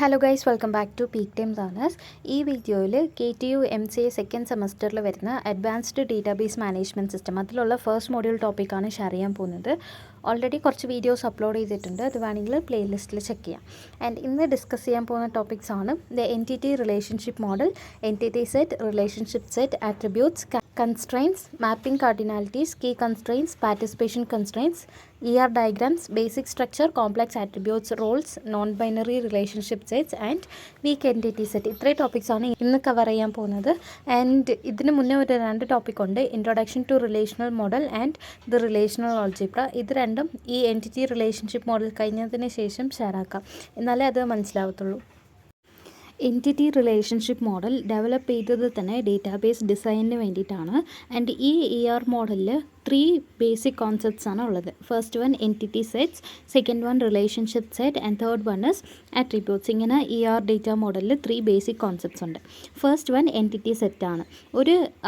Hello guys, welcome back to peak time learners. ഈ വീഡിയോയിൽ KTU MCA second സെമസ്റ്ററിൽ വരുന്ന അഡ്വാൻസ്ഡ് ഡേറ്റാബേസ് മാനേജ്മെൻറ്റ് സിസ്റ്റം അതിലുള്ള ഫസ്റ്റ് മോഡ്യൂൾ ടോപ്പിക്കാണ് ഷെയർ ചെയ്യാൻ പോകുന്നത്. ഓൾറെഡി കുറച്ച് വീഡിയോസ് അപ്ലോഡ് ചെയ്തിട്ടുണ്ട്, അത് വേണമെങ്കിൽ പ്ലേലിസ്റ്റിൽ ചെക്ക് ചെയ്യാം. ആൻഡ് ഇന്ന് ഡിസ്കസ് ചെയ്യാൻ പോകുന്ന ടോപ്പിക്സ് ആണ് the entity relationship model, entity set, relationship set, attributes, constraints, mapping cardinalities, key constraints, participation constraints, ER diagrams, basic structure, complex attributes, roles, non-binary relationship sets and weak entity set. ഇത്രയും topics ആണ് ഇന്ന് cover ചെയ്യാൻ പോകുന്നത്. And ഇതിന് മുന്നേ ഒരു 2 topic ഉണ്ട്, introduction to relational model and the relational algebra. ഇത് രണ്ടും ഈ എൻറ്റിറ്റി റിലേഷൻഷിപ്പ് മോഡൽ കഴിഞ്ഞതിന് ശേഷം ഷെയർ ആക്കാം, എന്നാലേ അത് മനസ്സിലാവത്തുള്ളൂ. എൻറ്റിറ്റി റിലേഷൻഷിപ്പ് മോഡൽ ഡെവലപ്പ് ചെയ്തത് തന്നെ ഡേറ്റാബേസ് ഡിസൈനിന് വേണ്ടിയിട്ടാണ്. ആൻഡ് ഈ ER മോഡലിൽ 3 ബേസിക് കോൺസെപ്റ്റ്സ് ആണ് ഉള്ളത്. First one entity sets, second one relationship set and third one is attributes. ഇങ്ങനെ ER ഡേറ്റ മോഡലിൽ 3 ബേസിക് കോൺസെപ്റ്റ്സ് ഉണ്ട്. ഫസ്റ്റ് വൺ എൻറ്റിറ്റി സെറ്റാണ്.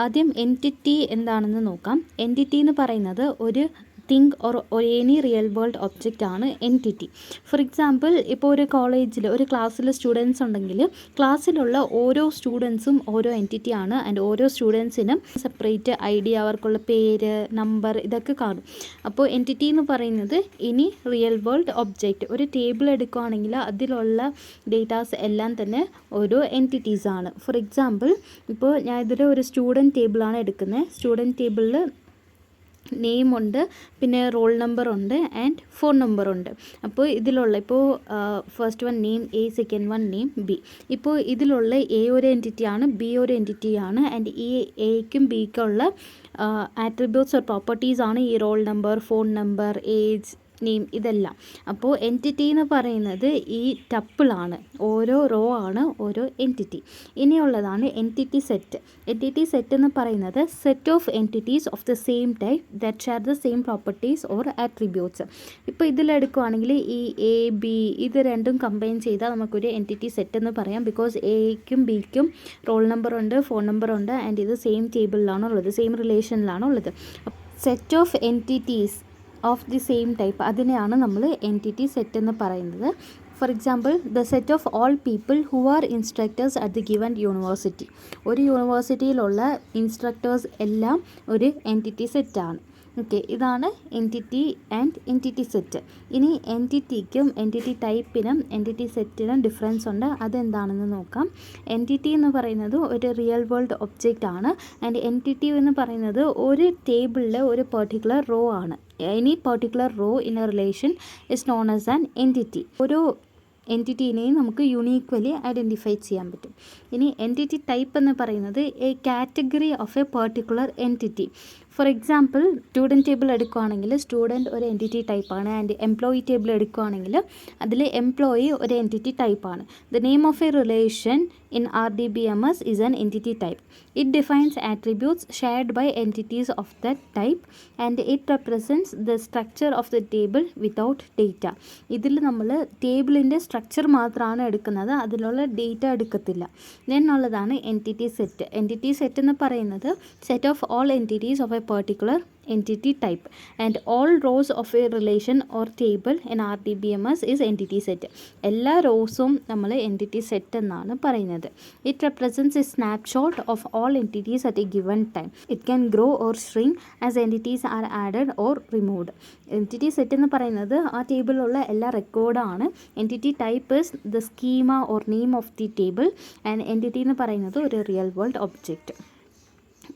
ആദ്യം എൻറ്റിറ്റി എന്താണെന്ന് നോക്കാം. എൻറ്റിറ്റി എന്ന് പറയുന്നത് ഒരു think or any real world object ആണ് എൻറ്റിറ്റി. ഫോർ എക്സാമ്പിൾ, ഇപ്പോൾ ഒരു കോളേജിൽ ഒരു ക്ലാസ്സിൽ സ്റ്റുഡൻസ് ഉണ്ടെങ്കിൽ ക്ലാസ്സിലുള്ള ഓരോ സ്റ്റുഡൻസും ഓരോ എൻറ്റിറ്റി ആണ്. ആൻഡ് ഓരോ സ്റ്റുഡൻസിനും സെപ്പറേറ്റ് ID, അവർക്കുള്ള പേര്, നമ്പർ, ഇതൊക്കെ കാണും. അപ്പോൾ എൻറ്റിറ്റി എന്ന് പറയുന്നത് ഇനി റിയൽ വേൾഡ് ഒബ്ജക്റ്റ്. ഒരു ടേബിൾ എടുക്കുകയാണെങ്കിൽ അതിലുള്ള ഡേറ്റാസ് എല്ലാം തന്നെ ഓരോ എൻറ്റിറ്റീസ് ആണ്. ഫോർ എക്സാമ്പിൾ, ഇപ്പോൾ ഞാൻ ഇതിൽ ഒരു സ്റ്റുഡൻറ്റ് ടേബിളാണ് എടുക്കുന്നത്. സ്റ്റുഡൻറ്റ് ടേബിളിൽ നെയിം ഉണ്ട്, പിന്നെ റോൾ നമ്പർ ഉണ്ട് ആൻഡ് ഫോൺ നമ്പർ ഉണ്ട്. അപ്പോൾ ഇതിലുള്ള ഇപ്പോൾ first one name A, second one name B. ഇപ്പോൾ ഇതിലുള്ള A ഒരു എൻറ്റിറ്റിയാണ്, B ഒരു എൻറ്റിറ്റിയാണ്. ആൻഡ് ഈ Aക്കും Bക്കുള്ള ആട്രിബ്യൂട്ട്സ് ഓർ പ്രോപ്പർട്ടീസ് ആണ് ഈ roll number, phone number, age, name, ഇതെല്ലാം. അപ്പോൾ എൻറ്റിറ്റി എന്ന് പറയുന്നത് ഈ ടപ്പിളാണ്, ഓരോ റോ ആണ് ഓരോ എൻറ്റിറ്റി. ഇനിയുള്ളതാണ് എൻറ്റിറ്റി സെറ്റ്. എൻറ്റിറ്റി സെറ്റ് എന്ന് പറയുന്നത് set of entities of the same type that share the same properties or attributes. ഇപ്പോൾ ഇതിലെടുക്കുകയാണെങ്കിൽ ഈ A, B ഇത് രണ്ടും കമ്പൈൻ ചെയ്താൽ നമുക്കൊരു എൻറ്റിറ്റി സെറ്റ് എന്ന് പറയാം. ബിക്കോസ് Aക്കും Bക്കും റോൾ നമ്പർ ഉണ്ട്, ഫോൺ നമ്പർ ഉണ്ട് ആൻഡ് ഇത് സെയിം ടേബിളിലാണുള്ളത്, സെയിം റിലേഷനിലാണുള്ളത്. Set of entities of the same type, അതിനെയാണ് നമ്മൾ എൻറ്റിറ്റി സെറ്റ് എന്ന് പറയുന്നത്. For example, the set of all people who are instructors at the given university. ഒരു യൂണിവേഴ്സിറ്റിയിലുള്ള ഇൻസ്ട്രക്ടേഴ്സ് എല്ലാം ഒരു എൻറ്റിറ്റി സെറ്റാണ്. ഓക്കെ, ഇതാണ് എൻറ്റിറ്റി ആൻഡ് എൻറ്റിറ്റി സെറ്റ്. ഇനി എൻറ്റിറ്റിക്കും എൻറ്റിറ്റി ടൈപ്പിനും എൻറ്റിറ്റി സെറ്റിനും ഡിഫറൻസ് ഉണ്ട്, അതെന്താണെന്ന് നോക്കാം. എൻറ്റിറ്റി എന്ന് പറയുന്നത് ഒരു റിയൽ വേൾഡ് ഒബ്ജക്റ്റ് ആണ്. ആൻഡ് എൻറ്റിറ്റി എന്ന് പറയുന്നത് ഒരു ടേബിളിലെ ഒരു പെർട്ടിക്കുലർ റോ ആണ്. Any particular raw in A relation is known as an entity. ഒരു എൻറ്റിറ്റീനെയും നമുക്ക് യുണീക്വലി ഐഡൻറ്റിഫൈ ചെയ്യാൻ പറ്റും. ഇനി എൻറ്റിറ്റി ടൈപ്പ് എന്ന് പറയുന്നത് A category of A particular entity. For example, student table എടുക്കുകയാണെങ്കിൽ സ്റ്റുഡൻറ്റ് ഒരു എൻറ്റിറ്റി ടൈപ്പാണ്. ആൻഡ് എംപ്ലോയി ടേബിൾ എടുക്കുകയാണെങ്കിൽ അതിൽ എംപ്ലോയി ഒരു എൻറ്റിറ്റി ടൈപ്പാണ്. The name of A relation in RDBMS is an entity type. It defines attributes shared by entities of that type and it represents the structure of the table without data. ഇതിൽ നമ്മൾ ടേബിളിൻ്റെ structure മാത്രമാണ് എടുക്കുന്നത്, അതിലുള്ള data എടുക്കത്തില്ല. ഉള്ളതാണ് entity set. Entity set എന്ന് പറയുന്നത് set of all entities of A particular entity type and all rows of a relation or table in RDBMS is entity set. എല്ലാ റോസും നമ്മൾ എൻറ്റിറ്റി സെറ്റ് എന്നാണ് പറയുന്നത്. It represents a snapshot of all entities at a given time. It can grow or shrink as entities are added or removed. Entity set എന്ന് പറയുന്നത് ആ ടേബിളിലുള്ള എല്ലാ റെക്കോർഡാണ്. Entity type is the schema or name of the table and entity എന്ന് പറയുന്നത് ഒരു real world object.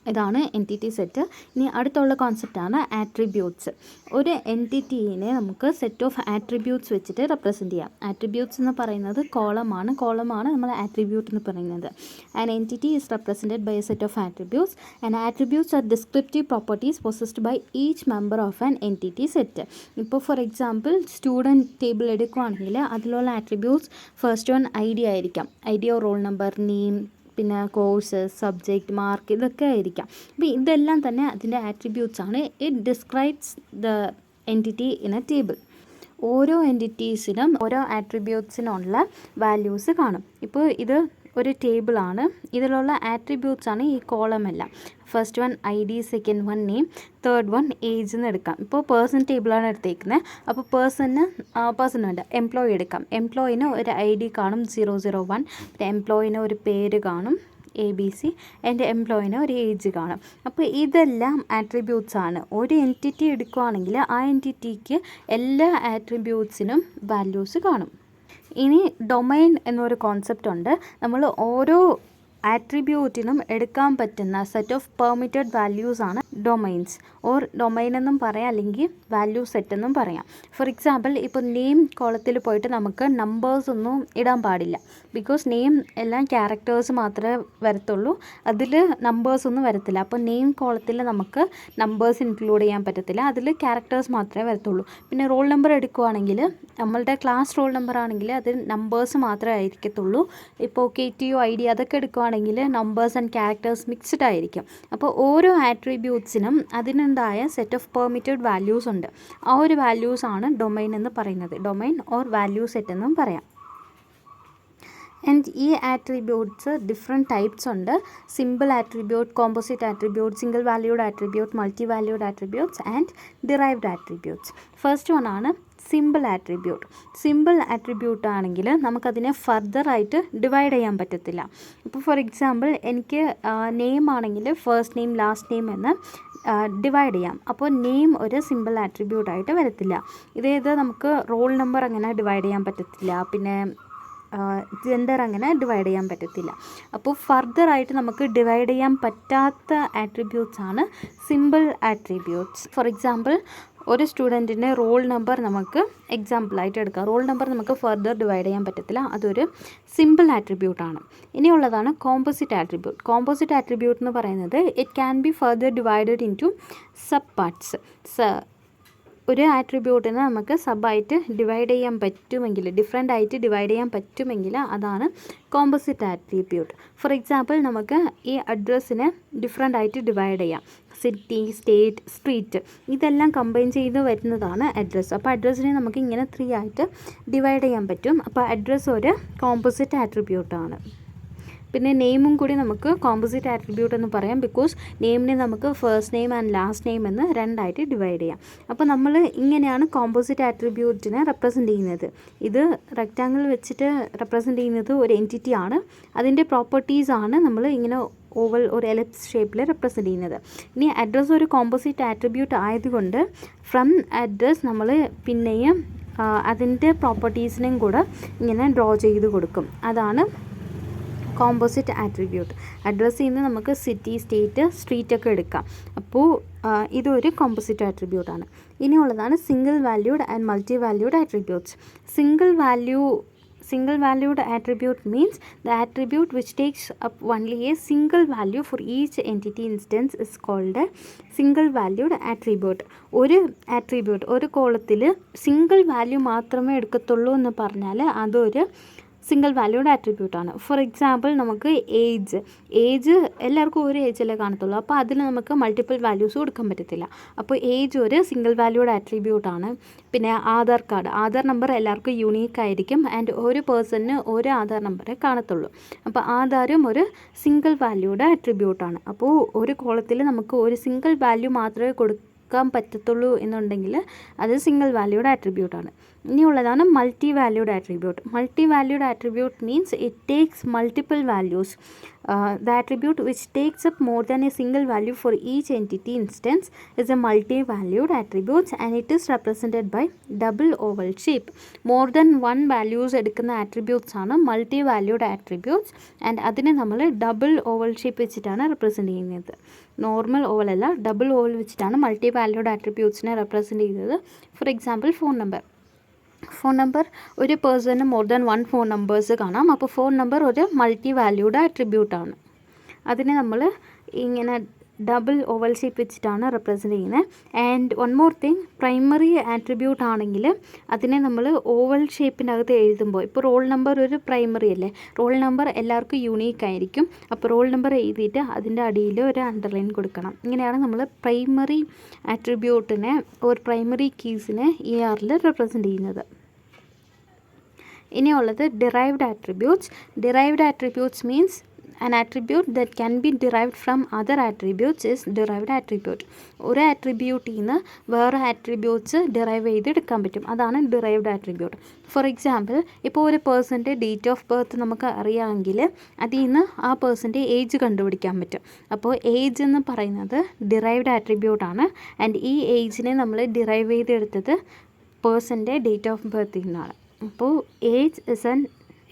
ഇതാണ് എൻറ്റിറ്റി സെറ്റ്. ഇനി അടുത്തുള്ള കോൺസെപ്റ്റാണ് ആട്രിബ്യൂട്ട്സ്. ഒരു എൻറ്റിറ്റീനെ നമുക്ക് സെറ്റ് ഓഫ് ആട്രിബ്യൂട്ട്സ് വെച്ചിട്ട് റെപ്രസെൻറ്റ് ചെയ്യാം. ആട്രിബ്യൂട്ട്സ് എന്ന് പറയുന്നത് കോളമാണ് നമ്മൾ ആട്രിബ്യൂട്ട് എന്ന് പറയുന്നത്. An entity is represented by a set of attributes and attributes are descriptive properties possessed by each member of an entity set. ഇപ്പോൾ ഫോർ എക്സാമ്പിൾ, സ്റ്റുഡൻറ്റ് ടേബിൾ എടുക്കുകയാണെങ്കിൽ അതിലുള്ള ആട്രിബ്യൂട്ട്സ് ഫസ്റ്റ് വൺ ID ആയിരിക്കാം. ID or roll number, name, പിന്നെ course, subject, mark, ഇതൊക്കെ ആയിരിക്കാം. അപ്പോൾ ഇതെല്ലാം തന്നെ അതിൻ്റെ ആട്രിബ്യൂട്ട്സ് ആണ്. It describes the entity in a table. ഓരോ എൻറ്റിറ്റീസിനും ഓരോ ആട്രിബ്യൂട്ട്സിനുള്ള വാല്യൂസ് കാണും. ഇപ്പോൾ ഇത് ഒരു ടേബിളാണ്. ഇതിലുള്ള ആട്രിബ്യൂട്ട്സാണ് ഈ കോളമെല്ലാം. First one ID, second one name, third one age എന്ന് എടുക്കാം. ഇപ്പോൾ പേഴ്സൺ ടേബിളാണ് എടുത്തേക്കുന്നത്. അപ്പോൾ പേഴ്സൺ വേണ്ട, എംപ്ലോയി എടുക്കാം. എംപ്ലോയിന് ഒരു ID കാണും 001, പിന്നെ എംപ്ലോയിന് ഒരു പേര് കാണും ABC, എൻ്റെ എംപ്ലോയിന് ഒരു ഏജ് കാണും. അപ്പോൾ ഇതെല്ലാം ആട്രിബ്യൂട്ട്സ് ആണ്. ഒരു എൻറ്റിറ്റി എടുക്കുകയാണെങ്കിൽ ആ എൻറ്റിറ്റിക്ക് എല്ലാ ആട്രിബ്യൂട്ട്സിനും വാല്യൂസ് കാണും. ഇനി ഡൊമൈൻ എന്നൊരു കോൺസെപ്റ്റ് ഉണ്ട്. നമ്മൾ ഓരോ ആട്രിബ്യൂട്ടിനും എടുക്കാൻ പറ്റുന്ന സെറ്റ് ഓഫ് പെർമിറ്റഡ് വാല്യൂസ് ആണ് ഡൊമൈൻസ്, ഓർ ഡൊമൈൻ എന്നും പറയാം, അല്ലെങ്കിൽ വാല്യൂ സെറ്റ് എന്നും പറയാം. ഫോർ എക്സാമ്പിൾ, ഇപ്പോൾ നെയിം കോളത്തിൽ പോയിട്ട് നമുക്ക് നമ്പേഴ്സ് ഒന്നും ഇടാൻ പാടില്ല. ബിക്കോസ് നെയിം എല്ലാം ക്യാരക്ടേഴ്സ് മാത്രമേ വരത്തുള്ളൂ, അതിൽ നമ്പേഴ്സ് ഒന്നും വരത്തില്ല. അപ്പോൾ നെയിം കോളത്തിൽ നമുക്ക് നമ്പേഴ്സ് ഇൻക്ലൂഡ് ചെയ്യാൻ പറ്റത്തില്ല, അതിൽ ക്യാരക്ടേഴ്സ് മാത്രമേ വരത്തുള്ളൂ. പിന്നെ റോൾ നമ്പർ എടുക്കുകയാണെങ്കിൽ നമ്മളുടെ ക്ലാസ് റോൾ നമ്പർ ആണെങ്കിൽ അതിൽ നമ്പേഴ്സ് മാത്രമേ ആയിരിക്കത്തുള്ളൂ. ഇപ്പോൾ KTU ID അതൊക്കെ എടുക്കുകയാണെങ്കിൽ നമ്പേഴ്സ് ആൻഡ് ക്യാരക്ടേഴ്സ് മിക്സ്ഡ് ആയിരിക്കും. അപ്പോൾ ഓരോ ആട്രിബ്യൂട്ട്സിനും അതിനുണ്ടായ സെറ്റ് ഓഫ് പെർമിറ്റഡ് വാല്യൂസ് ഉണ്ട്. ആ ഒരു വാല്യൂസ് ആണ് ഡൊമൈൻ എന്ന് പറയുന്നത്. ഡൊമൈൻ ഓർ വാല്യൂ സെറ്റ് എന്നും പറയാം. ആൻഡ് ഈ ആട്രിബ്യൂട്ട്സ് ഡിഫറെൻറ്റ് ടൈപ്സ് ഉണ്ട്. Simple attribute, composite attribute, single valued attribute, multi valued attributes and derived attributes. First one ആണ് സിമ്പിൾ ആട്രിബ്യൂട്ട്. സിമ്പിൾ ആട്രിബ്യൂട്ട് ആണെങ്കിൽ നമുക്കതിനെ ഫർദറായിട്ട് ഡിവൈഡ് ചെയ്യാൻ പറ്റത്തില്ല. ഇപ്പോൾ ഫോർ എക്സാമ്പിൾ, എനിക്ക് നെയിം ആണെങ്കിൽ ഫസ്റ്റ് നെയിം ലാസ്റ്റ് നെയിം എന്ന് ഡിവൈഡ് ചെയ്യാം. അപ്പോൾ നെയിം ഒരു സിമ്പിൾ ആട്രിബ്യൂട്ടായിട്ട് വരത്തില്ല. ഇതേത് നമുക്ക് റോൾ നമ്പർ അങ്ങനെ ഡിവൈഡ് ചെയ്യാൻ പറ്റത്തില്ല, പിന്നെ ജെൻഡർ അങ്ങനെ ഡിവൈഡ് ചെയ്യാൻ പറ്റത്തില്ല. അപ്പോൾ ഫർദറായിട്ട് നമുക്ക് ഡിവൈഡ് ചെയ്യാൻ പറ്റാത്ത ആട്രിബ്യൂട്ട്സ് ആണ് സിമ്പിൾ ആട്രിബ്യൂട്ട്സ്. ഫോർ എക്സാമ്പിൾ, ഒരു സ്റ്റുഡൻറ്റിൻ്റെ റോൾ നമ്പർ നമുക്ക് എക്സാമ്പിളായിട്ട് എടുക്കാം. റോൾ നമ്പർ നമുക്ക് ഫർദർ ഡിവൈഡ് ചെയ്യാൻ പറ്റത്തില്ല, അതൊരു സിമ്പിൾ ആട്രിബ്യൂട്ടാണ്. ഇനിയുള്ളതാണ് കോമ്പോസിറ്റ് ആട്രിബ്യൂട്ട്. കോമ്പോസിറ്റ് ആട്രിബ്യൂട്ട് എന്ന് പറയുന്നത് it can be further divided into sub parts. ഒരു ആട്രിബ്യൂട്ടിനെ നമുക്ക് സബായിട്ട് ഡിവൈഡ് ചെയ്യാൻ പറ്റുമെങ്കിൽ, ഡിഫറെൻ്റ് ആയിട്ട് ഡിവൈഡ് ചെയ്യാൻ പറ്റുമെങ്കിൽ അതാണ് കോമ്പോസിറ്റ് ആട്രിബ്യൂട്ട്. ഫോർ എക്സാമ്പിൾ, നമുക്ക് ഈ അഡ്രസ്സിനെ ഡിഫറെൻ്റ് ആയിട്ട് ഡിവൈഡ് ചെയ്യാം. സിറ്റി, സ്റ്റേറ്റ്, സ്ട്രീറ്റ്, ഇതെല്ലാം കമ്പൈൻ ചെയ്ത് വരുന്നതാണ് അഡ്രസ്സ്. അപ്പോൾ അഡ്രസ്സിനെ നമുക്ക് ഇങ്ങനെ 3 ആയിട്ട് ഡിവൈഡ് ചെയ്യാൻ പറ്റും. അപ്പോൾ അഡ്രസ്സ് ഒരു കോമ്പോസിറ്റ് ആട്രിബ്യൂട്ടാണ്. പിന്നെ നെയിമും കൂടി നമുക്ക് കോമ്പോസിറ്റ് ആട്രിബ്യൂട്ട് എന്ന് പറയാം. ബിക്കോസ് നെയിമിനെ നമുക്ക് first name and last name എന്ന് 2 ആയിട്ട് ഡിവൈഡ് ചെയ്യാം. അപ്പോൾ നമ്മൾ ഇങ്ങനെയാണ് കോമ്പോസിറ്റ് ആട്രിബ്യൂട്ടിനെ റെപ്രസെൻറ്റ് ചെയ്യുന്നത്. ഇത് റെക്റ്റാങ്കിൾ വെച്ചിട്ട് റെപ്രസെൻറ്റ് ചെയ്യുന്നത് ഒരു എൻറ്റിറ്റി ആണ്. അതിൻ്റെ പ്രോപ്പർട്ടീസാണ് നമ്മൾ ഇങ്ങനെ ഓവൽ ഒരു എലിപ്സ് ഷേപ്പിൽ റെപ്രസെൻറ്റ് ചെയ്യുന്നത്. ഇനി അഡ്രസ്സ് ഒരു കോമ്പോസിറ്റ് ആട്രിബ്യൂട്ട് ആയതുകൊണ്ട് ഫ്രം അഡ്രസ്സ് നമ്മൾ പിന്നെയും അതിൻ്റെ പ്രോപ്പർട്ടീസിനെയും കൂടെ ഇങ്ങനെ ഡ്രോ ചെയ്ത് കൊടുക്കും. അതാണ് കോമ്പോസിറ്റ് ആട്രിബ്യൂട്ട്. അഡ്രസ്സിൽ നിന്ന് നമുക്ക് സിറ്റി, സ്റ്റേറ്റ്, സ്ട്രീറ്റ് ഒക്കെ എടുക്കാം. അപ്പോൾ ഇതൊരു കോമ്പോസിറ്റ് ആട്രിബ്യൂട്ടാണ്. ഇനിയുള്ളതാണ് single valued and multi valued attributes. Single valued attribute means the attribute which takes up only a single value for each entity instance is called a single valued attribute. ഒരു attribute ഒരു കോളത്തിൽ single value മാത്രമേ എടുക്കത്തുള്ളൂ എന്ന് പറഞ്ഞാൽ അതൊരു single valued ആട്രിബ്യൂട്ടാണ്. For example, നമുക്ക് age എല്ലാവർക്കും ഒരു ഏജല്ലേ കാണത്തുള്ളൂ. അപ്പോൾ അതിൽ നമുക്ക് മൾട്ടിപ്പിൾ വാല്യൂസ് കൊടുക്കാൻ പറ്റത്തില്ല. അപ്പോൾ ഏജ് ഒരു സിംഗിൾ വാല്യൂഡ് ആട്രിബ്യൂട്ടാണ്. പിന്നെ ആധാർ നമ്പർ എല്ലാവർക്കും യൂണീക്ക് ആയിരിക്കും ആൻഡ് ഒരു പേഴ്സണിന് ഒരു ആധാർ നമ്പറേ കാണത്തുള്ളൂ. അപ്പോൾ ആധാരും ഒരു സിംഗിൾ വാല്യൂഡ് ആട്രിബ്യൂട്ടാണ്. അപ്പോൾ ഒരു കോളത്തിൽ നമുക്ക് ഒരു സിംഗിൾ വാല്യൂ മാത്രമേ കൊടുക്കാൻ പറ്റത്തുള്ളൂ എന്നുണ്ടെങ്കിൽ അത് സിംഗിൾ വാല്യൂഡ് ആട്രിബ്യൂട്ടാണ്. ഇനിയുള്ളതാണ് multi valued attribute. Multi valued attribute means it takes multiple values. The attribute which takes up more than a single value for each entity instance is a multi-valued attribute and it is represented by double oval shape. More than one values എടുക്കുന്ന attributes ആണ് multi-valued attributes and അതിനെ നമ്മൾ double oval shape വെച്ചിട്ടാണ് represent ചെയ്യുന്നത്. Normal oval അല്ല, double oval വെച്ചിട്ടാണ് multi valued ആട്രിബ്യൂട്ട്സിനെ represent ചെയ്യുന്നത്. For example, phone number ഒരു പേഴ്സണിന് മോർ ദാൻ 1 ഫോൺ നമ്പേഴ്സ് കാണാം. അപ്പോൾ ഫോൺ നമ്പർ ഒരു മൾട്ടി വാല്യൂഡ് ആട്രിബ്യൂട്ടാണ്. അതിനെ നമ്മൾ ഇങ്ങനെ ഡബിൾ ഓവൽ ഷേപ്പ് വെച്ചിട്ടാണ് റെപ്രസെൻറ്റ് ചെയ്യുന്നത്. And one more thing, primary attribute ആണെങ്കിൽ അതിനെ നമ്മൾ ഓവൽ ഷേപ്പിൻ്റെ അകത്ത് എഴുതുമ്പോൾ, ഇപ്പോൾ റോൾ നമ്പർ ഒരു പ്രൈമറി അല്ലേ, റോൾ നമ്പർ എല്ലാവർക്കും യൂണീക്ക് ആയിരിക്കും. അപ്പോൾ റോൾ നമ്പർ എഴുതിയിട്ട് അതിൻ്റെ അടിയിൽ ഒരു അണ്ടർലൈൻ കൊടുക്കണം. ഇങ്ങനെയാണ് നമ്മൾ പ്രൈമറി ആട്രിബ്യൂട്ടിനെ ഒരു പ്രൈമറി കീസിനെ ERൽ റെപ്രസെൻറ്റ് ചെയ്യുന്നത്. ഇനിയുള്ളത് derived attributes. Derived attributes means an attribute that can be derived from other attributes is derived attribute. ഒരു ആട്രിബ്യൂട്ടിൽ നിന്ന് വേറെ ആട്രിബ്യൂട്ട്സ് ഡിറൈവ് ചെയ്തെടുക്കാൻ പറ്റും, അതാണ് ഡിറൈവ്ഡ് ആട്രിബ്യൂട്ട്. ഫോർ എക്സാമ്പിൾ, ഇപ്പോൾ ഒരു പേഴ്സൻ്റെ ഡേറ്റ് ഓഫ് ബർത്ത് നമുക്ക് അറിയാമെങ്കിൽ അതിൽ നിന്ന് ആ പേഴ്സൻ്റെ ഏജ് കണ്ടുപിടിക്കാൻ പറ്റും. അപ്പോൾ ഏജ് എന്ന് പറയുന്നത് ഡിറൈവ്ഡ് ആട്രിബ്യൂട്ടാണ്. ആൻഡ് ഈ ഏജിനെ നമ്മൾ ഡിറൈവ് ചെയ്തെടുത്തത് പേഴ്സൻ്റെ ഡേറ്റ് ഓഫ് ബർത്തിൽ നിന്നാണ്. അപ്പോൾ age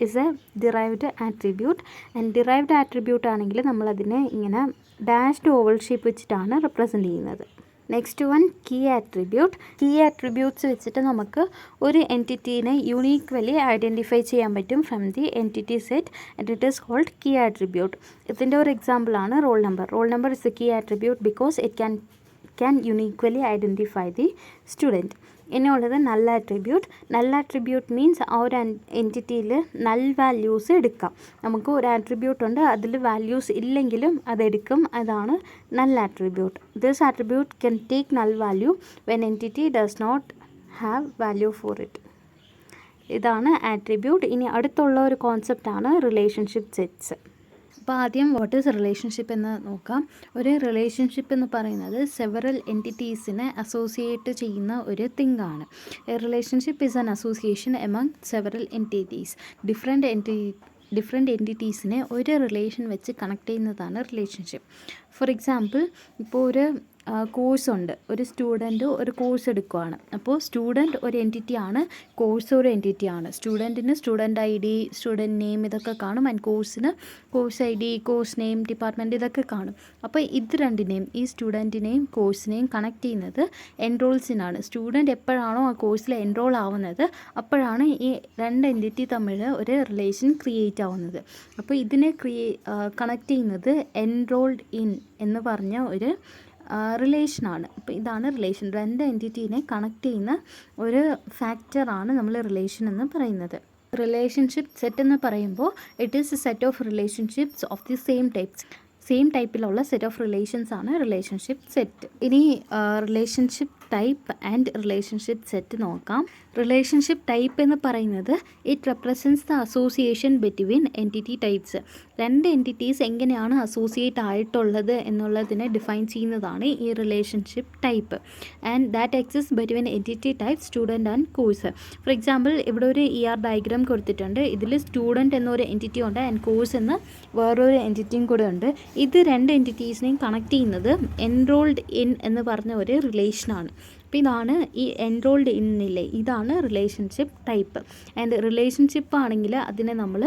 is a derived attribute. And derived attribute ആണെങ്കിൽ നമ്മളതിനെ ഇങ്ങനെ ഡാഷ്ഡ് ഓവൽ ഷേപ്പ് വെച്ചിട്ടാണ് റെപ്രസെൻ്റ് ചെയ്യുന്നത്. Next one key attribute. Key attributes വെച്ചിട്ട് നമുക്ക് ഒരു എൻറ്റിറ്റീനെ യുണീക്വലി ഐഡൻറ്റിഫൈ ചെയ്യാൻ പറ്റും from the entity set and it is called key attribute. ഇതിൻ്റെ ഒരു എക്സാമ്പിളാണ് role number. Role number is a key attribute because it can uniquely identify the student. ഇനിയുള്ളത് null attribute. Null attribute means ആ ഒരു എൻറ്റിറ്റിയിൽ null values എടുക്കാം. നമുക്ക് ഒരു attribute ഉണ്ട്, അതിൽ വാല്യൂസ് ഇല്ലെങ്കിലും അതെടുക്കും, അതാണ് null attribute. This attribute can take null value when entity does not have value for it. ഇതാണ് ആട്രിബ്യൂട്ട്. ഇനി അടുത്തുള്ള ഒരു കോൺസെപ്റ്റാണ് റിലേഷൻഷിപ്പ് സെറ്റ്സ്. അപ്പോൾ ആദ്യം വാട്ട് ഈസ് റിലേഷൻഷിപ്പ് എന്ന് നോക്കാം. ഒരു റിലേഷൻഷിപ്പ് എന്ന് പറയുന്നത് സെവറൽ എൻറ്റിറ്റീസിനെ അസോസിയേറ്റ് ചെയ്യുന്ന ഒരു തിങ് ആണ്. A relationship is an association among several entities. Different എൻറ്റിറ്റീസിനെ ഒരു റിലേഷൻ വെച്ച് കണക്ട് ചെയ്യുന്നതാണ് റിലേഷൻഷിപ്പ്. ഫോർ എക്സാമ്പിൾ, ഇപ്പോൾ ഒരു കോഴ്സുണ്ട്, ഒരു സ്റ്റുഡൻറ്റ് ഒരു കോഴ്സ് എടുക്കുകയാണ്. അപ്പോൾ സ്റ്റുഡൻറ്റ് ഒരു എൻറ്റിറ്റിയാണ്, കോഴ്സ് ഒരു എൻറ്റിറ്റിയാണ്. സ്റ്റുഡൻറ്റിന് student I D, student name ഇതൊക്കെ കാണും. ആൻഡ് കോഴ്സിന് course I D, course name, department ഇതൊക്കെ കാണും. അപ്പോൾ ഇത് രണ്ടിനെയും, ഈ സ്റ്റുഡൻറ്റിനെയും കോഴ്സിനെയും കണക്ട് ചെയ്യുന്നത് എൻറോൾസിനാണ്. സ്റ്റുഡൻറ്റ് എപ്പോഴാണോ ആ കോഴ്സിൽ എൻറോൾ ആവുന്നത് അപ്പോഴാണ് ഈ രണ്ട് എൻറ്റിറ്റി തമ്മിൽ ഒരു റിലേഷൻ ക്രിയേറ്റ് ആവുന്നത്. അപ്പോൾ ഇതിനെ കണക്ട് ചെയ്യുന്നത് എൻറോൾഡ് ഇൻ എന്ന് പറഞ്ഞ ഒരു റിലേഷനാണ്. അപ്പോൾ ഇതാണ് റിലേഷൻ. രണ്ട് എൻറ്റിറ്റീനെ കണക്ട് ചെയ്യുന്ന ഒരു ഫാക്ടറാണ് നമ്മൾ റിലേഷൻ എന്ന് പറയുന്നത്. റിലേഷൻഷിപ്പ് സെറ്റ് എന്ന് പറയുമ്പോൾ it is A set of relationships of the same ടൈപ്പിലുള്ള സെറ്റ് ഓഫ് റിലേഷൻസ് ആണ് റിലേഷൻഷിപ്പ് സെറ്റ്. ഇനി relationship type and relationship set നോക്കാം. റിലേഷൻഷിപ്പ് ടൈപ്പ് എന്ന് പറയുന്നത് it represents the association between entity types. രണ്ട് എൻറ്റിറ്റീസ് എങ്ങനെയാണ് അസോസിയേറ്റ് ആയിട്ടുള്ളത് എന്നുള്ളതിനെ ഡിഫൈൻ ചെയ്യുന്നതാണ് ഈ relationship type. And that exist between entity type student and course. For example, ഇവിടെ ഒരു ഡയഗ്രാം കൊടുത്തിട്ടുണ്ട്. ഇതിൽ സ്റ്റുഡൻറ്റ് എന്നൊരു എൻറ്റിറ്റി ഉണ്ട് ആൻഡ് കോഴ്സ് എന്ന വേറൊരു എൻറ്റിറ്റിയും കൂടെ ഉണ്ട്. ഇത് രണ്ട് എൻറ്റിറ്റീസിനെയും കണക്ട് ചെയ്യുന്നത് എൻറോൾഡ് ഇൻ എന്ന് പറഞ്ഞ ഒരു റിലേഷനാണ്. അപ്പോൾ ഇതാണ് ഈ എൻറോൾഡ് ഇന്നില്ലേ, ഇതാണ് റിലേഷൻഷിപ്പ് ടൈപ്പ്. ആൻഡ് റിലേഷൻഷിപ്പ് ആണെങ്കിൽ അതിനെ നമ്മൾ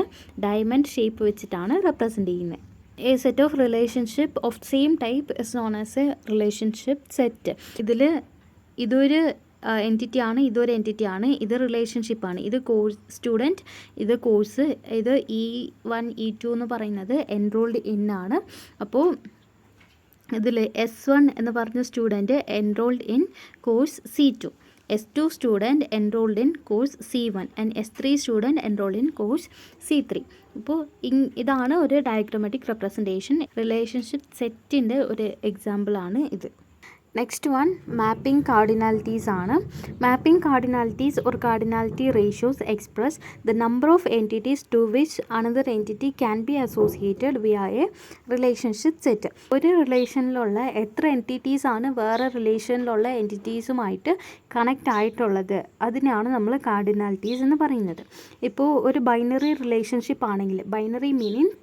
ഡയമണ്ട് ഷേപ്പ് വെച്ചിട്ടാണ് റെപ്രസെൻ്റ് ചെയ്യുന്നത്. A set of relationship of same type is known as A relationship set. ഇതൊരു എൻറ്റിറ്റിയാണ്, ഇതൊരു എൻറ്റിറ്റിയാണ്, ഇത് റിലേഷൻഷിപ്പാണ്. ഇത് സ്റ്റുഡൻറ്റ്, ഇത് കോഴ്സ്, ഇത് E1 E2 എന്ന് പറയുന്നത് എൻറോൾഡ് ഇൻ ആണ്. അപ്പോൾ ഇതിൽ S1 എന്ന് പറഞ്ഞ student enrolled in course C2, S2 student enrolled in course C1 and S3 student enrolled in course C3. അപ്പോൾ ഇതാണ് ഒരു ഡയഗ്രമാറ്റിക് റെപ്രസെൻറ്റേഷൻ. റിലേഷൻഷിപ്പ് സെറ്റിൻ്റെ ഒരു എക്സാമ്പിളാണ് ഇത്. നെക്സ്റ്റ് വൺ മാപ്പിംഗ് കാർഡിനാലിറ്റീസ് ആണ്. Mapping cardinalities or cardinality ratios express the number of entities to which another entity can be associated via a relationship set. ഒരു റിലേഷനിലുള്ള എത്ര എൻറ്റിറ്റീസ് ആണ് വേറെ റിലേഷനിലുള്ള എൻറ്റിറ്റീസുമായിട്ട് കണക്റ്റ് ആയിട്ടുള്ളത്, അതിനാണ് നമ്മൾ കാർഡിനാലിറ്റീസ് എന്ന് പറയുന്നത്. ഇപ്പോൾ ഒരു ബൈനറി റിലേഷൻഷിപ്പ് ആണെങ്കിൽ, ബൈനറി മീനിങ്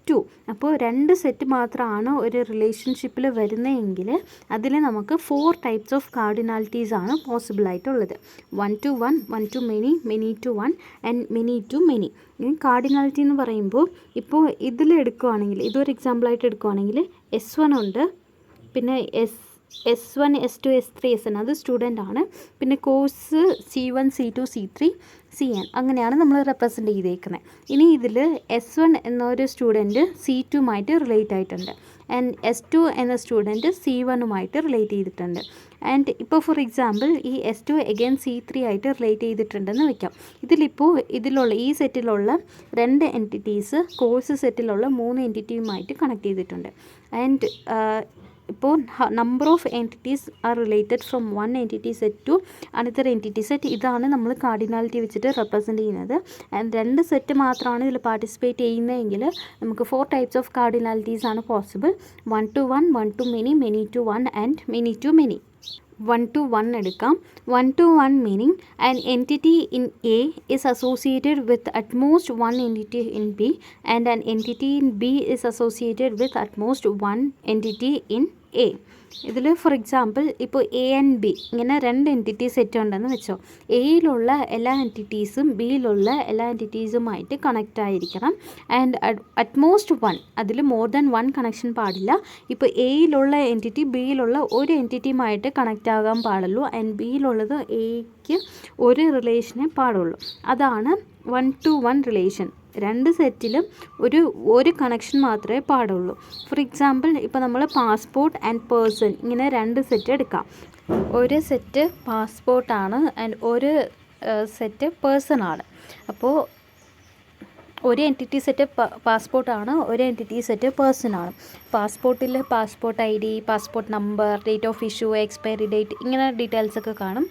2, അപ്പോൾ 2 സെറ്റ് മാത്രമാണ് ഒരു റിലേഷൻഷിപ്പിൽ വരുന്നതെങ്കിൽ അതിൽ നമുക്ക് 4 ടൈപ്സ് ഓഫ് കാർഡിനാലിറ്റീസ് ആണ് പോസിബിൾ ആയിട്ടുള്ളത്. 1 to 1, 1 to many, many to 1 and many to many. Cardinality എന്ന് പറയുമ്പോൾ ഇപ്പോൾ ഇതിലെടുക്കുകയാണെങ്കിൽ, ഇതൊരു എക്സാമ്പിളായിട്ട് എടുക്കുകയാണെങ്കിൽ S1 ഉണ്ട്, പിന്നെ S1, S2, S3, SN അത് സ്റ്റുഡൻ്റ് ആണ്, പിന്നെ course C1, C2, C3, CN അങ്ങനെയാണ് നമ്മൾ റെപ്രസെൻ്റ് ചെയ്തേക്കുന്നത്. ഇനി ഇതിൽ S1 എന്നൊരു സ്റ്റുഡൻറ്റ് C2മായിട്ട് റിലേറ്റ് ആയിട്ടുണ്ട് ആൻഡ് S2 എന്ന സ്റ്റുഡൻറ്റ് C1ഉമായിട്ട് റിലേറ്റ് ചെയ്തിട്ടുണ്ട്. ആൻഡ് ഇപ്പോൾ ഫോർ എക്സാമ്പിൾ ഈ S2 അഗൈൻ C3 ആയിട്ട് റിലേറ്റ് ചെയ്തിട്ടുണ്ടെന്ന് വയ്ക്കാം. ഇതിലുള്ള ഈ സെറ്റിലുള്ള 2 എൻറ്റിറ്റീസ് കോഴ്സ് സെറ്റിലുള്ള 3 എൻറ്റിറ്റിയുമായിട്ട് കണക്ട് ചെയ്തിട്ടുണ്ട്. ആൻഡ് ഇപ്പോൾ number of entities are related from one entity set to another entity set. ഇതാണ് നമ്മൾ കാർഡിനാലിറ്റി വെച്ചിട്ട് റെപ്രസെൻറ്റ് ചെയ്യുന്നത്. ആൻഡ് 2 സെറ്റ് മാത്രമാണ് ഇതിൽ പാർട്ടിസിപ്പേറ്റ് ചെയ്യുന്നതെങ്കിൽ നമുക്ക് 4 ടൈപ്സ് ഓഫ് കാർഡിനാലിറ്റീസ് ആണ് possible. 1 to 1, 1 to many, many to 1 and many to many. 1 to 1 എടുക്കാം. 1 to 1 meaning an entity in A is associated with at most one entity in B and an entity in B is associated with at most one entity in A. ഇതിൽ for example ഇപ്പോൾ A and B ഇങ്ങനെ 2 entity set ഉണ്ടെന്ന് വെച്ചോ. എയിലുള്ള എല്ലാ എൻറ്റിറ്റീസും ബിയിലുള്ള എല്ലാ എൻറ്റിറ്റീസുമായിട്ട് connect ആയിരിക്കണം. And utmost 1, അതിൽ more than 1 connection പാടില്ല. ഇപ്പോൾ എയിലുള്ള എൻറ്റിറ്റി ബിയിലുള്ള ഒരു എൻറ്റിറ്റിയുമായിട്ട് കണക്റ്റ് ആകാൻ പാടുള്ളൂ. ആൻഡ് ബിയിലുള്ളത് എക്ക് ഒരു റിലേഷനേ പാടുള്ളൂ. അതാണ് 1 to 1 റിലേഷൻ. 2 സെറ്റിലും ഒരു കണക്ഷൻ മാത്രമേ പാടുള്ളൂ. ഫോർ എക്സാമ്പിൾ ഇപ്പോൾ നമ്മൾ പാസ്പോർട്ട് ആൻഡ് പേഴ്സൺ ഇങ്ങനെ 2 സെറ്റ് എടുക്കാം. ഒരു സെറ്റ് പാസ്പോർട്ടാണ് ആൻഡ് ഒരു സെറ്റ് പേഴ്സൺ ആണ്. അപ്പോൾ ഒരു എൻറ്റിറ്റി സെറ്റ് പാസ്പോർട്ടാണ്, ഒരു എൻറ്റിറ്റി സെറ്റ് പേഴ്സൺ ആണ്. പാസ്പോർട്ടിൽ passport ID, passport number, date of issue, expiry date ഇങ്ങനെ ഡീറ്റെയിൽസൊക്കെ കാണും.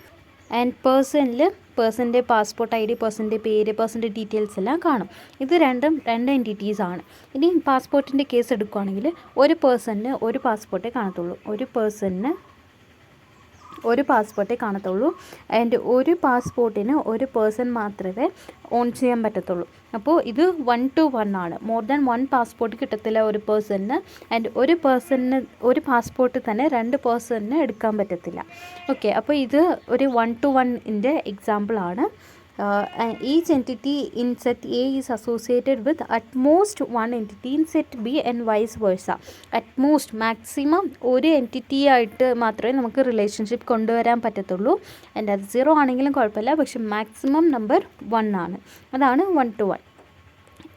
ആൻഡ് പേഴ്സണിൽ പേഴ്സൻ്റെ പാസ്പോർട്ട് ID, പേഴ്സൻ്റെ പേര്, പേഴ്സൻ്റെ ഡീറ്റെയിൽസ് എല്ലാം കാണും. ഇത് രണ്ടും 2 എൻറ്റിറ്റീസാണ്. ഇനി പാസ്പോർട്ടിൻ്റെ കേസ് എടുക്കുകയാണെങ്കിൽ ഒരു പേഴ്സണിന് ഒരു പാസ്പോർട്ടേ കാണത്തുള്ളൂ. ഒരു പേഴ്സണിന് ഒരു പാസ്പോർട്ടേ കാണത്തുള്ളൂ. ആൻഡ് ഒരു പാസ്പോർട്ടിന് ഒരു പേഴ്സൺ മാത്രമേ ഓൺ ചെയ്യാൻ പറ്റത്തുള്ളൂ. അപ്പോൾ ഇത് 1 to 1 ആണ്. മോർ ദാൻ 1 പാസ്പോർട്ട് കിട്ടത്തില്ല ഒരു പേഴ്സണിന്. ആൻഡ് ഒരു പേഴ്സണിന് ഒരു പാസ്പോർട്ട് തന്നെ 2 പേഴ്സണിന് എടുക്കാൻ പറ്റത്തില്ല. ഓക്കെ, അപ്പോൾ ഇത് ഒരു 1 to 1 എക്സാമ്പിളാണ്. each entity in set A is associated with at most one entity in set B and vice versa. At most maximum ഒരു എൻറ്റിറ്റി ആയിട്ട് മാത്രമേ നമുക്ക് റിലേഷൻഷിപ്പ് കൊണ്ടുവരാൻ പറ്റത്തുള്ളൂ. ആൻഡ് അത് 0 ആണെങ്കിലും കുഴപ്പമില്ല, പക്ഷെ മാക്സിമം നമ്പർ 1 ആണ്. അതാണ് 1 to 1.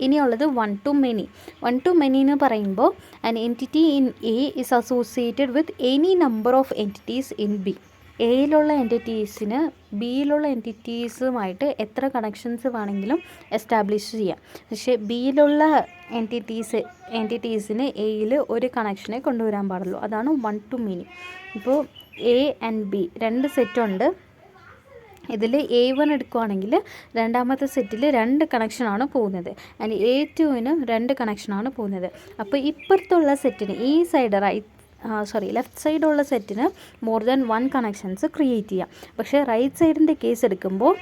ഇനിയുള്ളത് 1 to many. 1 to many എന്ന് പറയുമ്പോൾ an entity in A is associated with any number of entities in B. എയിലുള്ള എൻറ്റിറ്റീസിന് ബിയിലുള്ള എൻറ്റിറ്റീസുമായിട്ട് എത്ര കണക്ഷൻസ് വേണമെങ്കിലും എസ്റ്റാബ്ലിഷ് ചെയ്യാം. പക്ഷേ ബിയിലുള്ള എൻറ്റിറ്റീസിന് എയിൽ ഒരു കണക്ഷനെ കൊണ്ടുവരാൻ പാടുള്ളൂ. അതാണ് 1 to many. ഇപ്പോൾ എ ആൻഡ് ബി 2 സെറ്റുണ്ട്. ഇതിൽ A1 എടുക്കുകയാണെങ്കിൽ രണ്ടാമത്തെ സെറ്റിൽ 2 കണക്ഷനാണ് പോകുന്നത്. ആൻഡ് A2ന് 2 കണക്ഷനാണ് പോകുന്നത്. അപ്പോൾ ഇപ്പുറത്തുള്ള സെറ്റിന് ഈ സൈഡ് ലെഫ്റ്റ് സൈഡുള്ള സെറ്റിന് മോർ ദാൻ 1 കണക്ഷൻസ് ക്രിയേറ്റ് ചെയ്യാം. പക്ഷേ റൈറ്റ് സൈഡിൻ്റെ കേസ് എടുക്കുമ്പോൾ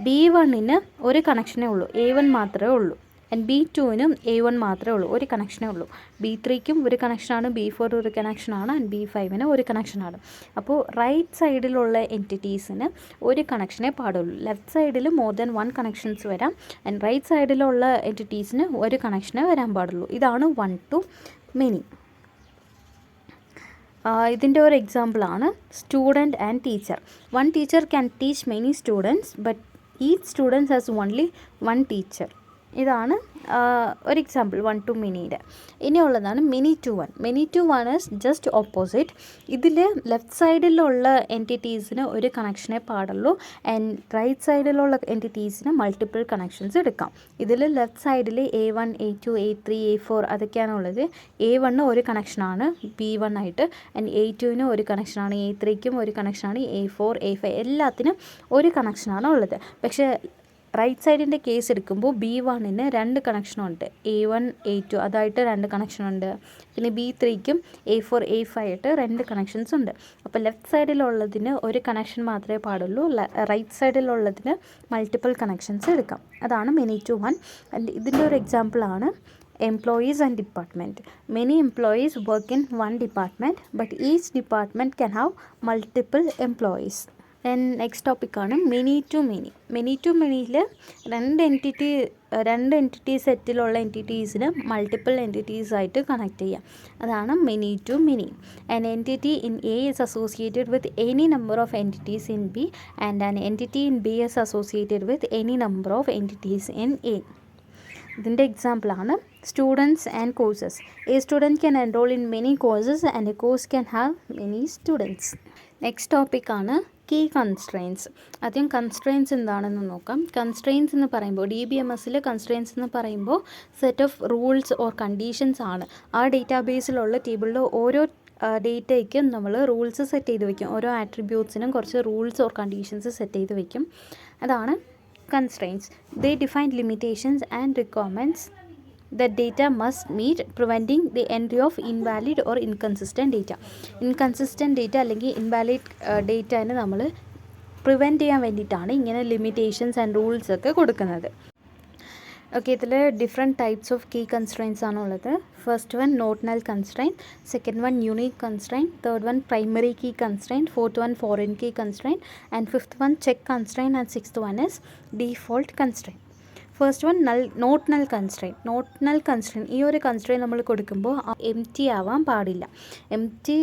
B1ന് ഒരു കണക്ഷനേ ഉള്ളൂ, A1 മാത്രമേ ഉള്ളൂ. ആൻഡ് B2നും A1 മാത്രമേ ഉള്ളൂ, ഒരു കണക്ഷനേ ഉള്ളൂ. B3ക്കും ഒരു കണക്ഷനാണ്, B4 ഒരു കണക്ഷനാണ്, ആൻഡ് B5ന് ഒരു കണക്ഷനാണ്. അപ്പോൾ റൈറ്റ് സൈഡിലുള്ള എൻറ്റിറ്റീസിന് ഒരു കണക്ഷനേ പാടുള്ളൂ. ലെഫ്റ്റ് സൈഡിൽ മോർ ദാൻ 1 കണക്ഷൻസ് വരാം. ആൻഡ് റൈറ്റ് സൈഡിലുള്ള എൻറ്റിറ്റീസിന് ഒരു കണക്ഷനേ വരാൻ പാടുള്ളൂ. ഇതാണ് 1 to many. ഇതിൻ്റെ ഒരു എക്സാമ്പിളാണ് student and teacher. 1 teacher can teach many students but each student has only 1 teacher. ഇതാണ് ഒരു example 1 to manyയുടെ. ഇനിയുള്ളതാണ് many to 1. many to 1 is just opposite. ഇതിൽ ലെഫ്റ്റ് സൈഡിലുള്ള എൻറ്റിറ്റീസിന് ഒരു കണക്ഷനേ പാടുള്ളൂ. ആൻഡ് റൈറ്റ് സൈഡിലുള്ള എൻറ്റിറ്റീസിന് മൾട്ടിപ്പിൾ കണക്ഷൻസ് എടുക്കാം. ഇതിൽ ലെഫ്റ്റ് സൈഡിൽ A1, A2, A3, A4 അതൊക്കെയാണുള്ളത്. A1 ഒരു കണക്ഷനാണ് B1 ആയിട്ട്, ആൻഡ് A2ന് ഒരു കണക്ഷനാണ്, A3ക്കും ഒരു കണക്ഷനാണ്, A4, A5 എല്ലാത്തിനും ഒരു കണക്ഷനാണ് ഉള്ളത്. പക്ഷേ റൈറ്റ് സൈഡിൻ്റെ കേസ് എടുക്കുമ്പോൾ B1ന് 2 കണക്ഷനുണ്ട്, A1, A2 അതായിട്ട് 2 കണക്ഷനുണ്ട്. പിന്നെ B3ക്കും A4, A5 ആയിട്ട് 2 കണക്ഷൻസ് ഉണ്ട്. അപ്പോൾ ലെഫ്റ്റ് സൈഡിലുള്ളതിന് ഒരു കണക്ഷൻ മാത്രമേ പാടുള്ളൂ, റൈറ്റ് സൈഡിലുള്ളതിന് മൾട്ടിപ്പിൾ കണക്ഷൻസ് എടുക്കാം. അതാണ് many to 1. ഇതിൻ്റെ ഒരു എക്സാമ്പിളാണ് employees and department. Many employees work in one department but each department can have multiple employees. Next ടോപ്പിക്കാണ് many to many. many to manyയിൽ 2 എൻറ്റിറ്റി സെറ്റിലുള്ള എൻറ്റിറ്റീസിന് മൾട്ടിപ്പിൾ എൻറ്റിറ്റീസ് ആയിട്ട് കണക്ട് ചെയ്യാം. അതാണ് many to many. An entity in A is associated with any number of entities in B and an entity in B is associated with any number of entities in A. ഇതിൻ്റെ എക്സാമ്പിളാണ് students and courses. A student can enrol in many courses and A course can have many students. Next ടോപ്പിക്കാണ് key constraints. ആദ്യം constraints എന്താണെന്ന് നോക്കാം. Constraints എന്ന് പറയുമ്പോൾ DBMSൽ constraints എന്ന് പറയുമ്പോൾ set of rules or conditions ആണ്. ആ ഡേറ്റാബേസിലുള്ള ടേബിളിൽ ഓരോ ഡേറ്റയ്ക്കും നമ്മൾ റൂൾസ് സെറ്റ് ചെയ്ത് വയ്ക്കും. ഓരോ ആട്രിബ്യൂട്ട്സിനും കുറച്ച് റൂൾസ് ഓർ കണ്ടീഷൻസ് സെറ്റ് ചെയ്ത് വയ്ക്കും. അതാണ് constraints. They define limitations and requirements that data must meet, preventing the entry of invalid or inconsistent data. Inconsistent data അല്ലെങ്കിൽ ഇൻവാലിഡ് ഡേറ്റനെ നമ്മൾ പ്രിവെൻറ്റ് ചെയ്യാൻ വേണ്ടിയിട്ടാണ് ഇങ്ങനെ ലിമിറ്റേഷൻസ് ആൻഡ് റൂൾസ് ഒക്കെ കൊടുക്കുന്നത്. ഓക്കെ, ഇതിൽ different types of key constraints ആണുള്ളത്. First one not null constraint, second one unique constraint, third one primary key constraint, fourth one foreign key constraint, and fifth one check constraint, and sixth one is default constraint. First one not null constraint. Not null constraint, ഈ ഒരു constraint നമ്മൾ കൊടുക്കുമ്പോൾ M T ആവാൻ പാടില്ല. M T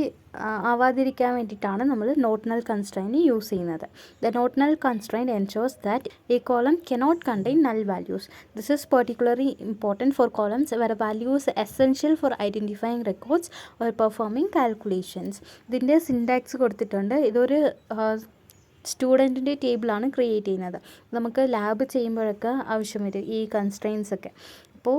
ആവാതിരിക്കാൻ വേണ്ടിയിട്ടാണ് നമ്മൾ not null constraint use ചെയ്യുന്നത്. The not null constraint ensures that a column cannot contain null values. This is particularly important for columns where values essential for identifying records or performing calculations. ഇതിൻ്റെ syntax കൊടുത്തിട്ടുണ്ട്. ഇതൊരു സ്റ്റുഡൻറ്റിൻ്റെ ടേബിളാണ് create ചെയ്യുന്നത്. നമുക്ക് lab ചെയ്യുമ്പോഴൊക്കെ ആവശ്യം വരും ഈ constraints ഒക്കെ. അപ്പോൾ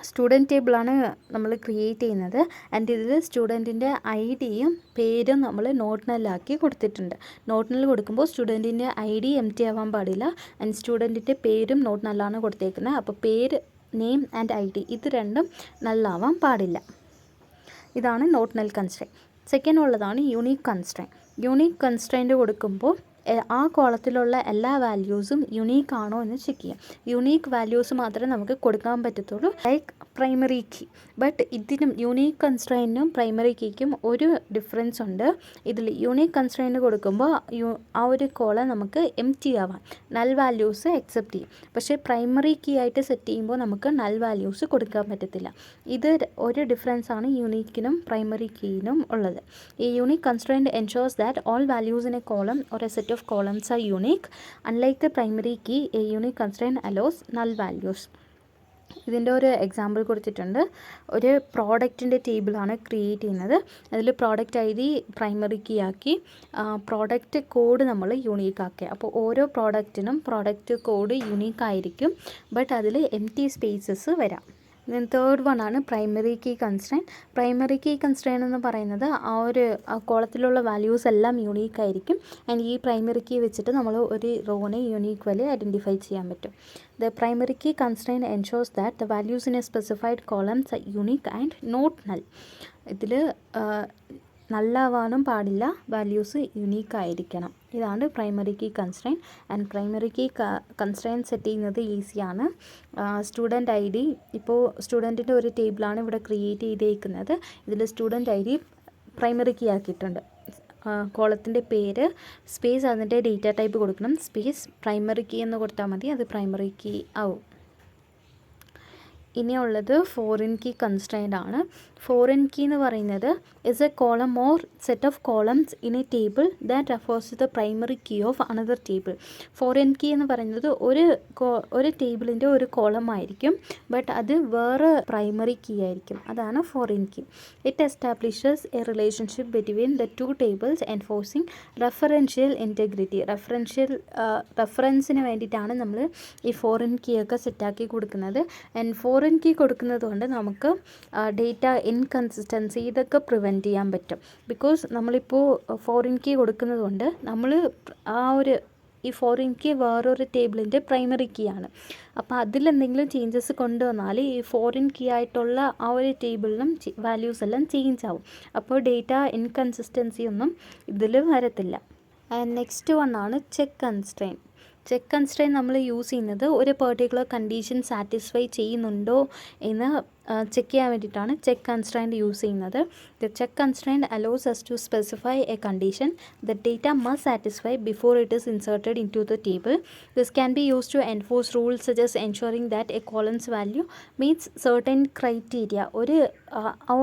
സ്റ്റുഡൻറ്റ് ടേബിളാണ് നമ്മൾ ക്രിയേറ്റ് ചെയ്യുന്നത്. ആൻഡ് ഇതിൽ സ്റ്റുഡൻറ്റിൻ്റെ ഐ ഡിയും പേരും നമ്മൾ നോട്ട് നല്ലാക്കി കൊടുത്തിട്ടുണ്ട്. നോട്ട് നൽ കൊടുക്കുമ്പോൾ സ്റ്റുഡൻറ്റിൻ്റെ ഐ ഡി എം ടി ആവാൻ പാടില്ല, ആൻഡ് സ്റ്റുഡൻറ്റിൻ്റെ പേരും നോട്ട് നല്ലാണ് കൊടുത്തേക്കുന്നത്. അപ്പോൾ പേര്, നെയിം ആൻഡ് ഐ ഡി ഇത് രണ്ടും നല്ലാവാൻ പാടില്ല. ഇതാണ് നോട്ട് നൽ കൺസ്ട്രെയിൻറ്റ്. സെക്കൻഡ് ഉള്ളതാണ് യൂണീക്ക് കൺസ്ട്രെയിൻറ്റ്. യൂണീക്ക് കൺസ്ട്രെയിൻറ്റ് കൊടുക്കുമ്പോൾ ആ കോളത്തിലുള്ള എല്ലാ വാല്യൂസും യുണീക്ക് ആണോ എന്ന് ചെക്ക് ചെയ്യാം. യുണീക്ക് വാല്യൂസ് മാത്രമേ നമുക്ക് കൊടുക്കാൻ പറ്റത്തുള്ളൂ, ലൈക്ക് പ്രൈമറി കീ. ബട്ട് ഇതിനും യൂണീക്ക് കൺസ്ട്രെയിൻറ്റിനും പ്രൈമറി കീക്കും ഒരു ഡിഫറൻസ് ഉണ്ട്. ഇതിൽ യൂണീക്ക് കൺസ്ട്രെയിൻറ്റ് കൊടുക്കുമ്പോൾ ആ ഒരു കോളം നമുക്ക് എം ടി ആവാൻ നൾ വാല്യൂസ് അക്സെപ്റ്റ് ചെയ്യും. പക്ഷേ പ്രൈമറി കീ ആയിട്ട് സെറ്റ് ചെയ്യുമ്പോൾ നമുക്ക് നൾ വാല്യൂസ് കൊടുക്കാൻ പറ്റത്തില്ല. ഇത് ഒരു ഡിഫറൻസ് ആണ് യൂണീക്കിനും പ്രൈമറി കീനും ഉള്ളത്. ഈ unique constraint ensures that all values in A column or a set of columns are unique. Unlike the primary key, a unique constraint allows null values. ഇതിൻ്റെ ഒരു എക്സാമ്പിൾ കൊടുത്തിട്ടുണ്ട്. ഒരു പ്രോഡക്റ്റിൻ്റെ ടേബിളാണ് ക്രിയേറ്റ് ചെയ്യുന്നത്. അതിൽ product I D primary key ആക്കി, product code നമ്മൾ unique ആക്കി. അപ്പോൾ ഓരോ പ്രോഡക്റ്റിനും പ്രോഡക്റ്റ് കോഡ് യുണീക്ക് ആയിരിക്കും, ബട്ട് അതിൽ എം ടി സ്പേസസ് വരാം. തേർഡ് വൺ ആണ് primary key constraint. Primary key constraint എന്ന് പറയുന്നത് ആ കോളത്തിലുള്ള വാല്യൂസ് എല്ലാം യുണീക്ക് ആയിരിക്കും. ആൻഡ് ഈ പ്രൈമറി കീ വെച്ചിട്ട് നമ്മൾ ഒരു റോനെ യുണീക്ക് വാല്യൂ ഐഡൻറ്റിഫൈ ചെയ്യാൻ പറ്റും. The primary key constraint ensures that the values in a specified columns R unique and not null. ഇതിൽ നല്ലാവാനും പാടില്ല, വാല്യൂസ് യുണീക്ക് ആയിരിക്കണം. ഇതാണ് primary key constraint. And primary key constraint set ചെയ്യുന്നത് ഈസിയാണ്. സ്റ്റുഡൻറ്റ് ഐ ഡി, ഇപ്പോൾ സ്റ്റുഡൻറ്റിൻ്റെ ഒരു ടേബിളാണ് ഇവിടെ ക്രിയേറ്റ് ചെയ്തേക്കുന്നത്. ഇതിൽ student I D primary key ആക്കിയിട്ടുണ്ട്. കോളത്തിൻ്റെ പേര്, സ്പേസ് അതിൻ്റെ ഡേറ്റ ടൈപ്പ് കൊടുക്കണം, സ്പേസ് പ്രൈമറി കീ എന്ന് കൊടുത്താൽ മതി, അത് പ്രൈമറി കീ ആവും. ഇനിയുള്ളത് ഫോറിൻ കീ കൺസ്ട്രെയിൻ്റ് ആണ്. ഫോറിൻ കീ എന്ന് പറയുന്നത് is a column or set of columns in a table that refers to the primary key of another table. Foreign key എന്ന് പറയുന്നത് ഒരു ടേബിളിൻ്റെ ഒരു കോളം ആയിരിക്കും, ബട്ട് അത് വേറെ പ്രൈമറി കീ ആയിരിക്കും. അതാണ് foreign key. It establishes a relationship between the two tables enforcing referential integrity. റെഫറൻസിന് വേണ്ടിയിട്ടാണ് നമ്മൾ ഈ ഫോറിൻ കീ ഒക്കെ സെറ്റാക്കി കൊടുക്കുന്നത്. ആൻഡ് ഫോറിൻ കീ കൊടുക്കുന്നത് കൊണ്ട് നമുക്ക് ഡേറ്റ ഇൻകൺസിസ്റ്റൻസി ഇതൊക്കെ പ്രിവെൻറ്റ് ചെയ്യാൻ പറ്റും. ബിക്കോസ് നമ്മളിപ്പോൾ ഫോറിൻ കീ കൊടുക്കുന്നത് കൊണ്ട് നമ്മൾ ഈ ഫോറിൻ കീ വേറൊരു ടേബിളിൻ്റെ പ്രൈമറി കീ ആണ്. അപ്പോൾ അതിലെന്തെങ്കിലും ചേഞ്ചസ് കൊണ്ടുവന്നാൽ ഈ ഫോറിൻ കീ ആയിട്ടുള്ള ആ ഒരു ടേബിളിലും വാല്യൂസ് എല്ലാം ചേഞ്ച് ആവും. അപ്പോൾ ഡേറ്റ ഇൻകൺസിസ്റ്റൻസി ഒന്നും ഇതിൽ വരത്തില്ല. നെക്സ്റ്റ് വണ്ണാണ് ചെക്ക് കൺസ്ട്രെയിൻറ്റ്. ചെക്ക് കൺസ്ട്രെയിൻറ്റ് നമ്മൾ യൂസ് ചെയ്യുന്നത് ഒരു പെർട്ടിക്കുലർ കണ്ടീഷൻ സാറ്റിസ്ഫൈ ചെയ്യുന്നുണ്ടോ എന്ന് ചെക്ക് ചെയ്യാൻ വേണ്ടിയിട്ടാണ് ചെക്ക് കൺസ്ട്രെയിൻറ്റ് യൂസ് ചെയ്യുന്നത്. The cheque constraint allows us to specify a condition that data must satisfy before it is inserted into the table. This can be used to enforce rules such as ensuring that a column's value meets certain criteria.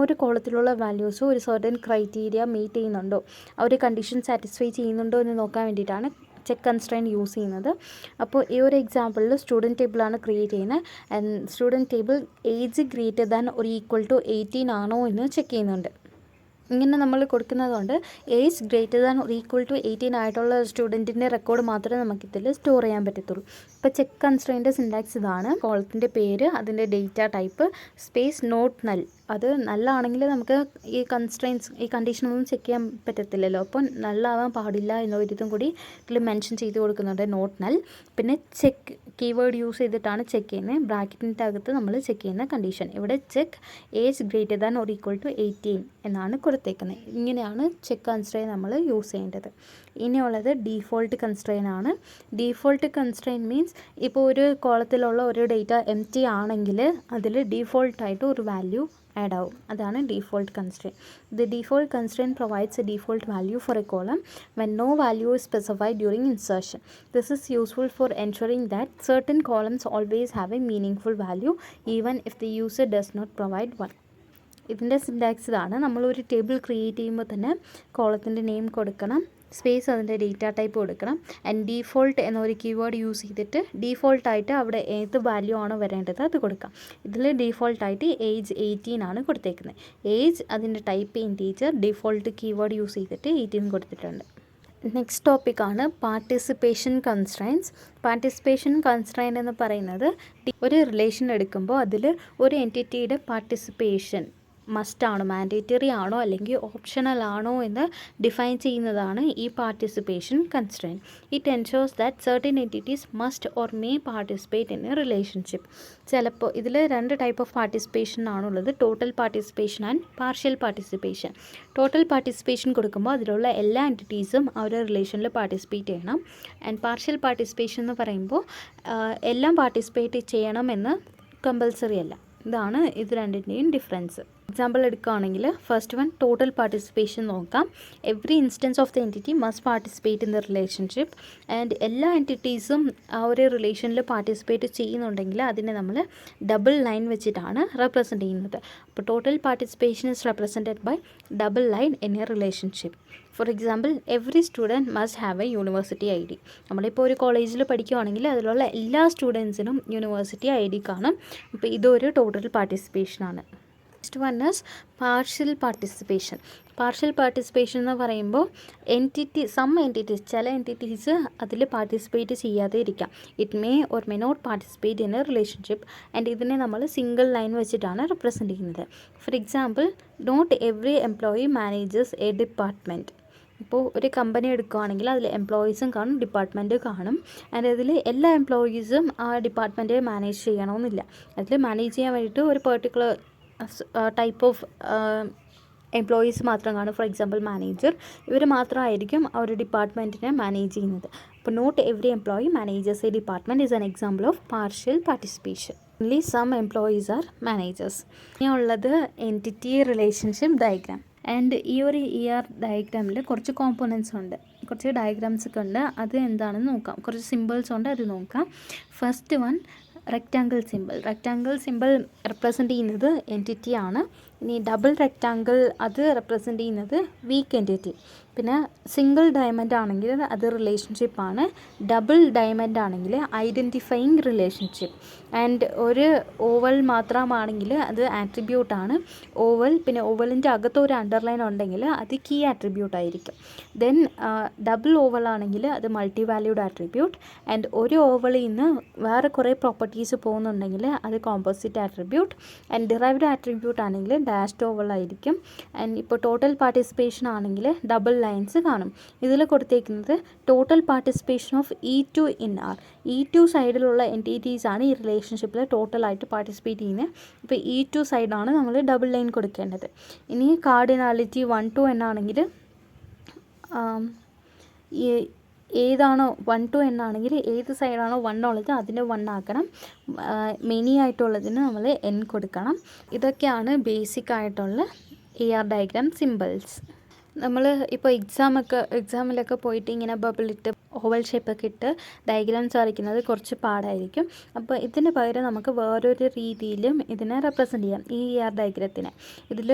ഒരു കോളത്തിലുള്ള values ഒരു certain criteria meet ചെയ്യുന്നുണ്ടോ, ആ ഒരു condition satisfy ചെയ്യുന്നുണ്ടോ എന്ന് നോക്കാൻ വേണ്ടിയിട്ടാണ് check constraint use ചെയ്യുന്നത്. അപ്പോൾ ഈ ഒരു എക്സാമ്പിളിൽ സ്റ്റുഡൻറ്റ് ടേബിളാണ് ക്രിയേറ്റ് ചെയ്യുന്നത്. And student table age greater than or equal to 18 ആണോ എന്ന് ചെക്ക് ചെയ്യുന്നുണ്ട്. ഇങ്ങനെ നമ്മൾ കൊടുക്കുന്നതുകൊണ്ട് age greater than or equal to 18 ആയിട്ടുള്ള സ്റ്റുഡൻറ്റിൻ്റെ റെക്കോർഡ് മാത്രമേ നമുക്കിതിൽ സ്റ്റോർ ചെയ്യാൻ പറ്റത്തുള്ളൂ. ഇപ്പോൾ ചെക്ക് കൺസ്ട്രെയിൻ്റെ സിൻടാക്സ് ഇതാണ്. കോളത്തിൻ്റെ പേര്, അതിൻ്റെ ഡേറ്റ ടൈപ്പ്, സ്പേസ്, നോട്ട് നൽ. അത് നല്ലാണെങ്കിൽ നമുക്ക് ഈ കൺസ്ട്രെയിൻസ് ഈ കണ്ടീഷനൊന്നും ചെക്ക് ചെയ്യാൻ പറ്റത്തില്ലല്ലോ. അപ്പോൾ നല്ലാവാൻ പാടില്ല എന്നൊരിതും കൂടി ഇതിൽ മെൻഷൻ ചെയ്ത് കൊടുക്കുന്നുണ്ട്, നോട്ട് നൽ. പിന്നെ ചെക്ക് കീവേഡ് യൂസ് ചെയ്തിട്ടാണ് ചെക്ക് ചെയ്യുന്നത്. ബ്രാക്കറ്റിൻ്റെ അകത്ത് നമ്മൾ ചെക്ക് ചെയ്യുന്ന കണ്ടീഷൻ. ഇവിടെ check age greater than or equal to 18 എന്നാണ് കൊടുത്തേക്കുന്നത്. ഇങ്ങനെയാണ് ചെക്ക് കൺസ്ട്രെയിൻ നമ്മൾ യൂസ് ചെയ്യേണ്ടത്. ഇനിയുള്ളത് ഡീഫോൾട്ട് കൺസ്ട്രെയിൻ ആണ്. ഡീഫോൾട്ട് കൺസ്ട്രെയിൻ മീൻസ് ഇപ്പോൾ ഒരു കോളത്തിലുള്ള ഒരു ഡേറ്റ എം ടി ആണെങ്കിൽ അതിൽ ഡീഫോൾട്ടായിട്ട് ഒരു വാല്യൂ ആഡ് ആവും. അതാണ് default constraint. The default constraint provides a default value for a column when no value is specified during insertion. This is useful for ensuring that certain columns always have a meaningful value even if the user does not provide one. ഇതിൻ്റെ syntax ഇതാണ്. നമ്മളൊരു table create ചെയ്യുമ്പോൾ തന്നെ കോളത്തിൻ്റെ name കൊടുക്കണം, space അതിൻ്റെ data type കൊടുക്കണം, and default എന്നൊരു keyword use ചെയ്തിട്ട് ഡീഫോൾട്ടായിട്ട് അവിടെ ഏത് വാല്യൂ ആണോ വരേണ്ടത് അത് കൊടുക്കാം. ഇതിൽ ഡീഫോൾട്ടായിട്ട് ഏജ് 18 ആണ് കൊടുത്തേക്കുന്നത്. ഏജ് അതിൻ്റെ type integer, default keyword use ചെയ്തിട്ട് 18 കൊടുത്തിട്ടുണ്ട്. നെക്സ്റ്റ് ടോപ്പിക്കാണ് പാർട്ടിസിപ്പേഷൻ കൺസ്ട്രെയിൻസ്. പാർട്ടിസിപ്പേഷൻ കൺസ്ട്രെയിൻ എന്ന് പറയുന്നത് ഒരു റിലേഷൻ എടുക്കുമ്പോൾ അതിൽ ഒരു എൻറ്റിറ്റിയുടെ പാർട്ടിസിപ്പേഷൻ മസ്റ്റാണോ, മാൻഡേറ്ററി ആണോ അല്ലെങ്കിൽ ഓപ്ഷണൽ ആണോ എന്ന് ഡിഫൈൻ ചെയ്യുന്നതാണ് ഈ participation constraint. It ensures that certain entities must or may participate in a relationship. ചിലപ്പോൾ ഇതിൽ 2 ടൈപ്പ് ഓഫ് പാർട്ടിസിപ്പേഷൻ ആണുള്ളത്, total participation and partial participation. Total participation കൊടുക്കുമ്പോൾ അതിലുള്ള എല്ലാ എൻറ്റിറ്റീസും ആ ഒരു റിലേഷനിൽ പാർട്ടിസിപ്പേറ്റ് ചെയ്യണം. ആൻഡ് പാർഷ്യൽ പാർട്ടിസിപ്പേഷൻ എന്ന് പറയുമ്പോൾ എല്ലാം പാർട്ടിസിപ്പേറ്റ് ചെയ്യണമെന്ന് കമ്പൽസറി അല്ല. ഇതാണ് ഇത് രണ്ടിൻ്റെയും ഡിഫറൻസ്. എക്സാമ്പിൾ എടുക്കുകയാണെങ്കിൽ ഫസ്റ്റ് വൺ ടോട്ടൽ പാർട്ടിസിപ്പേഷൻ നോക്കാം. Every instance of the entity must participate in the relationship. And എല്ലാ എൻറ്റിറ്റീസും ആ ഒരു റിലേഷനിൽ പാർട്ടിസിപ്പേറ്റ് ചെയ്യുന്നുണ്ടെങ്കിൽ അതിനെ നമ്മൾ ഡബിൾ ലൈൻ വെച്ചിട്ടാണ് റെപ്രസെൻറ്റ് ചെയ്യുന്നത്. അപ്പോൾ total participation is represented by double line in a relationship. For example every student must have a university I D. നമ്മളിപ്പോൾ ഒരു കോളേജിൽ പഠിക്കുകയാണെങ്കിൽ അതിലുള്ള എല്ലാ സ്റ്റുഡൻസിനും യൂണിവേഴ്സിറ്റി ഐ ഡി കാണും. അപ്പോൾ ഇതൊരു ടോട്ടൽ പാർട്ടിസിപ്പേഷനാണ്. Next one is partial participation. Partial participation എന്ന് പറയുമ്പോൾ ചില എൻറ്റിറ്റീസ് അതിൽ പാർട്ടിസിപ്പേറ്റ് ചെയ്യാതെ ഇരിക്കാം. It may or may not participate in a relationship. And ഇതിനെ നമ്മൾ സിംഗിൾ ലൈൻ വെച്ചിട്ടാണ് റെപ്രസെൻറ്റ് ചെയ്യുന്നത്. For example not every employee manages a department. ഇപ്പോൾ ഒരു കമ്പനി എടുക്കുകയാണെങ്കിൽ അതിൽ എംപ്ലോയീസും കാണും, ഡിപ്പാർട്ട്മെൻറ്റ് കാണും. ആൻഡ് അതിൽ എല്ലാ എംപ്ലോയീസും ആ ഡിപ്പാർട്ട്മെൻറ്റ് മാനേജ് ചെയ്യണമെന്നില്ല. അതിൽ മാനേജ് ചെയ്യാൻ വേണ്ടിയിട്ട് ഒരു പെർട്ടിക്കുലർ ടൈപ്പ് ഓഫ് എംപ്ലോയീസ് മാത്രം കാണും. ഫോർ എക്സാമ്പിൾ മാനേജർ, ഇവർ മാത്രമായിരിക്കും ആ ഒരു ഡിപ്പാർട്ട്മെൻറ്റിനെ മാനേജ് ചെയ്യുന്നത്. അപ്പോൾ not every employee manages a department is an example of partial participation. Only some employees are managers. ഇനിയുള്ളത് എൻറ്റിറ്റി റിലേഷൻഷിപ്പ് ഡയഗ്രാം. ആൻഡ് ഈ ഒരു ഡയഗ്രാമിൽ കുറച്ച് കോമ്പോണൻസ് ഉണ്ട്, കുറച്ച് ഡയഗ്രാംസ് ഒക്കെ ഉണ്ട്. അത് എന്താണെന്ന് നോക്കാം. കുറച്ച് സിമ്പിൾസ് ഉണ്ട്, അത് നോക്കാം. First one rectangle simple. Rectangle simple represent ചെയ്യുന്നത് എൻറ്റിറ്റി ആണ്. ഇനി ഡബിൾ റെക്റ്റാങ്കിൾ അത് റെപ്രസെൻറ്റ് ചെയ്യുന്നത് വീക്ക് എൻറ്റിറ്റി. പിന്നെ സിംഗിൾ ഡയമണ്ട് ആണെങ്കിൽ അത് റിലേഷൻഷിപ്പാണ്. ഡബിൾ ഡയമണ്ട് ആണെങ്കിൽ ഐഡൻറ്റിഫയിങ് റിലേഷൻഷിപ്പ്. ആൻഡ് ഒരു ഓവൽ മാത്രമാണെങ്കിൽ അത് ആട്രിബ്യൂട്ടാണ്. ഓവൽ പിന്നെ ഓവലിൻ്റെ അകത്ത് ഒരു അണ്ടർലൈൻ ഉണ്ടെങ്കിൽ അത് കീ ആട്രിബ്യൂട്ട് ആയിരിക്കും. ദെൻ ഡബിൾ ഓവൽ ആണെങ്കിൽ അത് മൾട്ടി വാല്യൂഡ് ആട്രിബ്യൂട്ട്. ആൻഡ് ഒരു ഓവലിൽ നിന്ന് വേറെ കുറേ പ്രോപ്പർട്ടീസ് പോകുന്നുണ്ടെങ്കിൽ അത് composite attribute. And derived attribute ആണെങ്കിൽ ഡാഷ്ഡ് ഓവൽ ആയിരിക്കും. ആൻഡ് ഇപ്പോൾ ടോട്ടൽ പാർട്ടിസിപ്പേഷൻ ആണെങ്കിൽ ഡബിൾ ലൈൻസ് കാണും. ഇതിൽ കൊടുത്തേക്കുന്നത് total participation of E2 in R. E2 സൈഡിലുള്ള എൻറ്റിറ്റീസ് ആണ് ഈ റിലേഷൻഷിപ്പിൽ ടോട്ടലായിട്ട് പാർട്ടിസിപ്പേറ്റ് ചെയ്യുന്നത്. ഇപ്പോൾ E2 സൈഡാണ് നമ്മൾ ഡബിൾ ലൈൻ കൊടുക്കേണ്ടത്. ഇനി കാർഡിനാലിറ്റി 1 to n ആണെങ്കിൽ ഏതാണോ 1 to n ആണെങ്കിൽ ഏത് സൈഡാണോ 1 ഉള്ളത് അതിന് 1 ആക്കണം. മെനി ആയിട്ടുള്ളതിന് നമ്മൾ n കൊടുക്കണം. ഇതൊക്കെയാണ് ബേസിക് ആയിട്ടുള്ള AR ഡയഗ്രാം സിമ്പിൾസ്. നമ്മൾ ഇപ്പോൾ എക്സാമിലൊക്കെ പോയിട്ട് ഇങ്ങനെ ബബിളിട്ട് ഓവൽ ഷേപ്പൊക്കെ ഇട്ട് ഡയഗ്രാംസ് വരയ്ക്കുന്നത് കുറച്ച് പാടായിരിക്കും. അപ്പോൾ ഇതിന് പകരം നമുക്ക് വേറൊരു രീതിയിലും ഇതിനെ റെപ്രസെൻ്റ് ചെയ്യാം. ഈ ഡയഗ്രത്തിനെ ഇതിൽ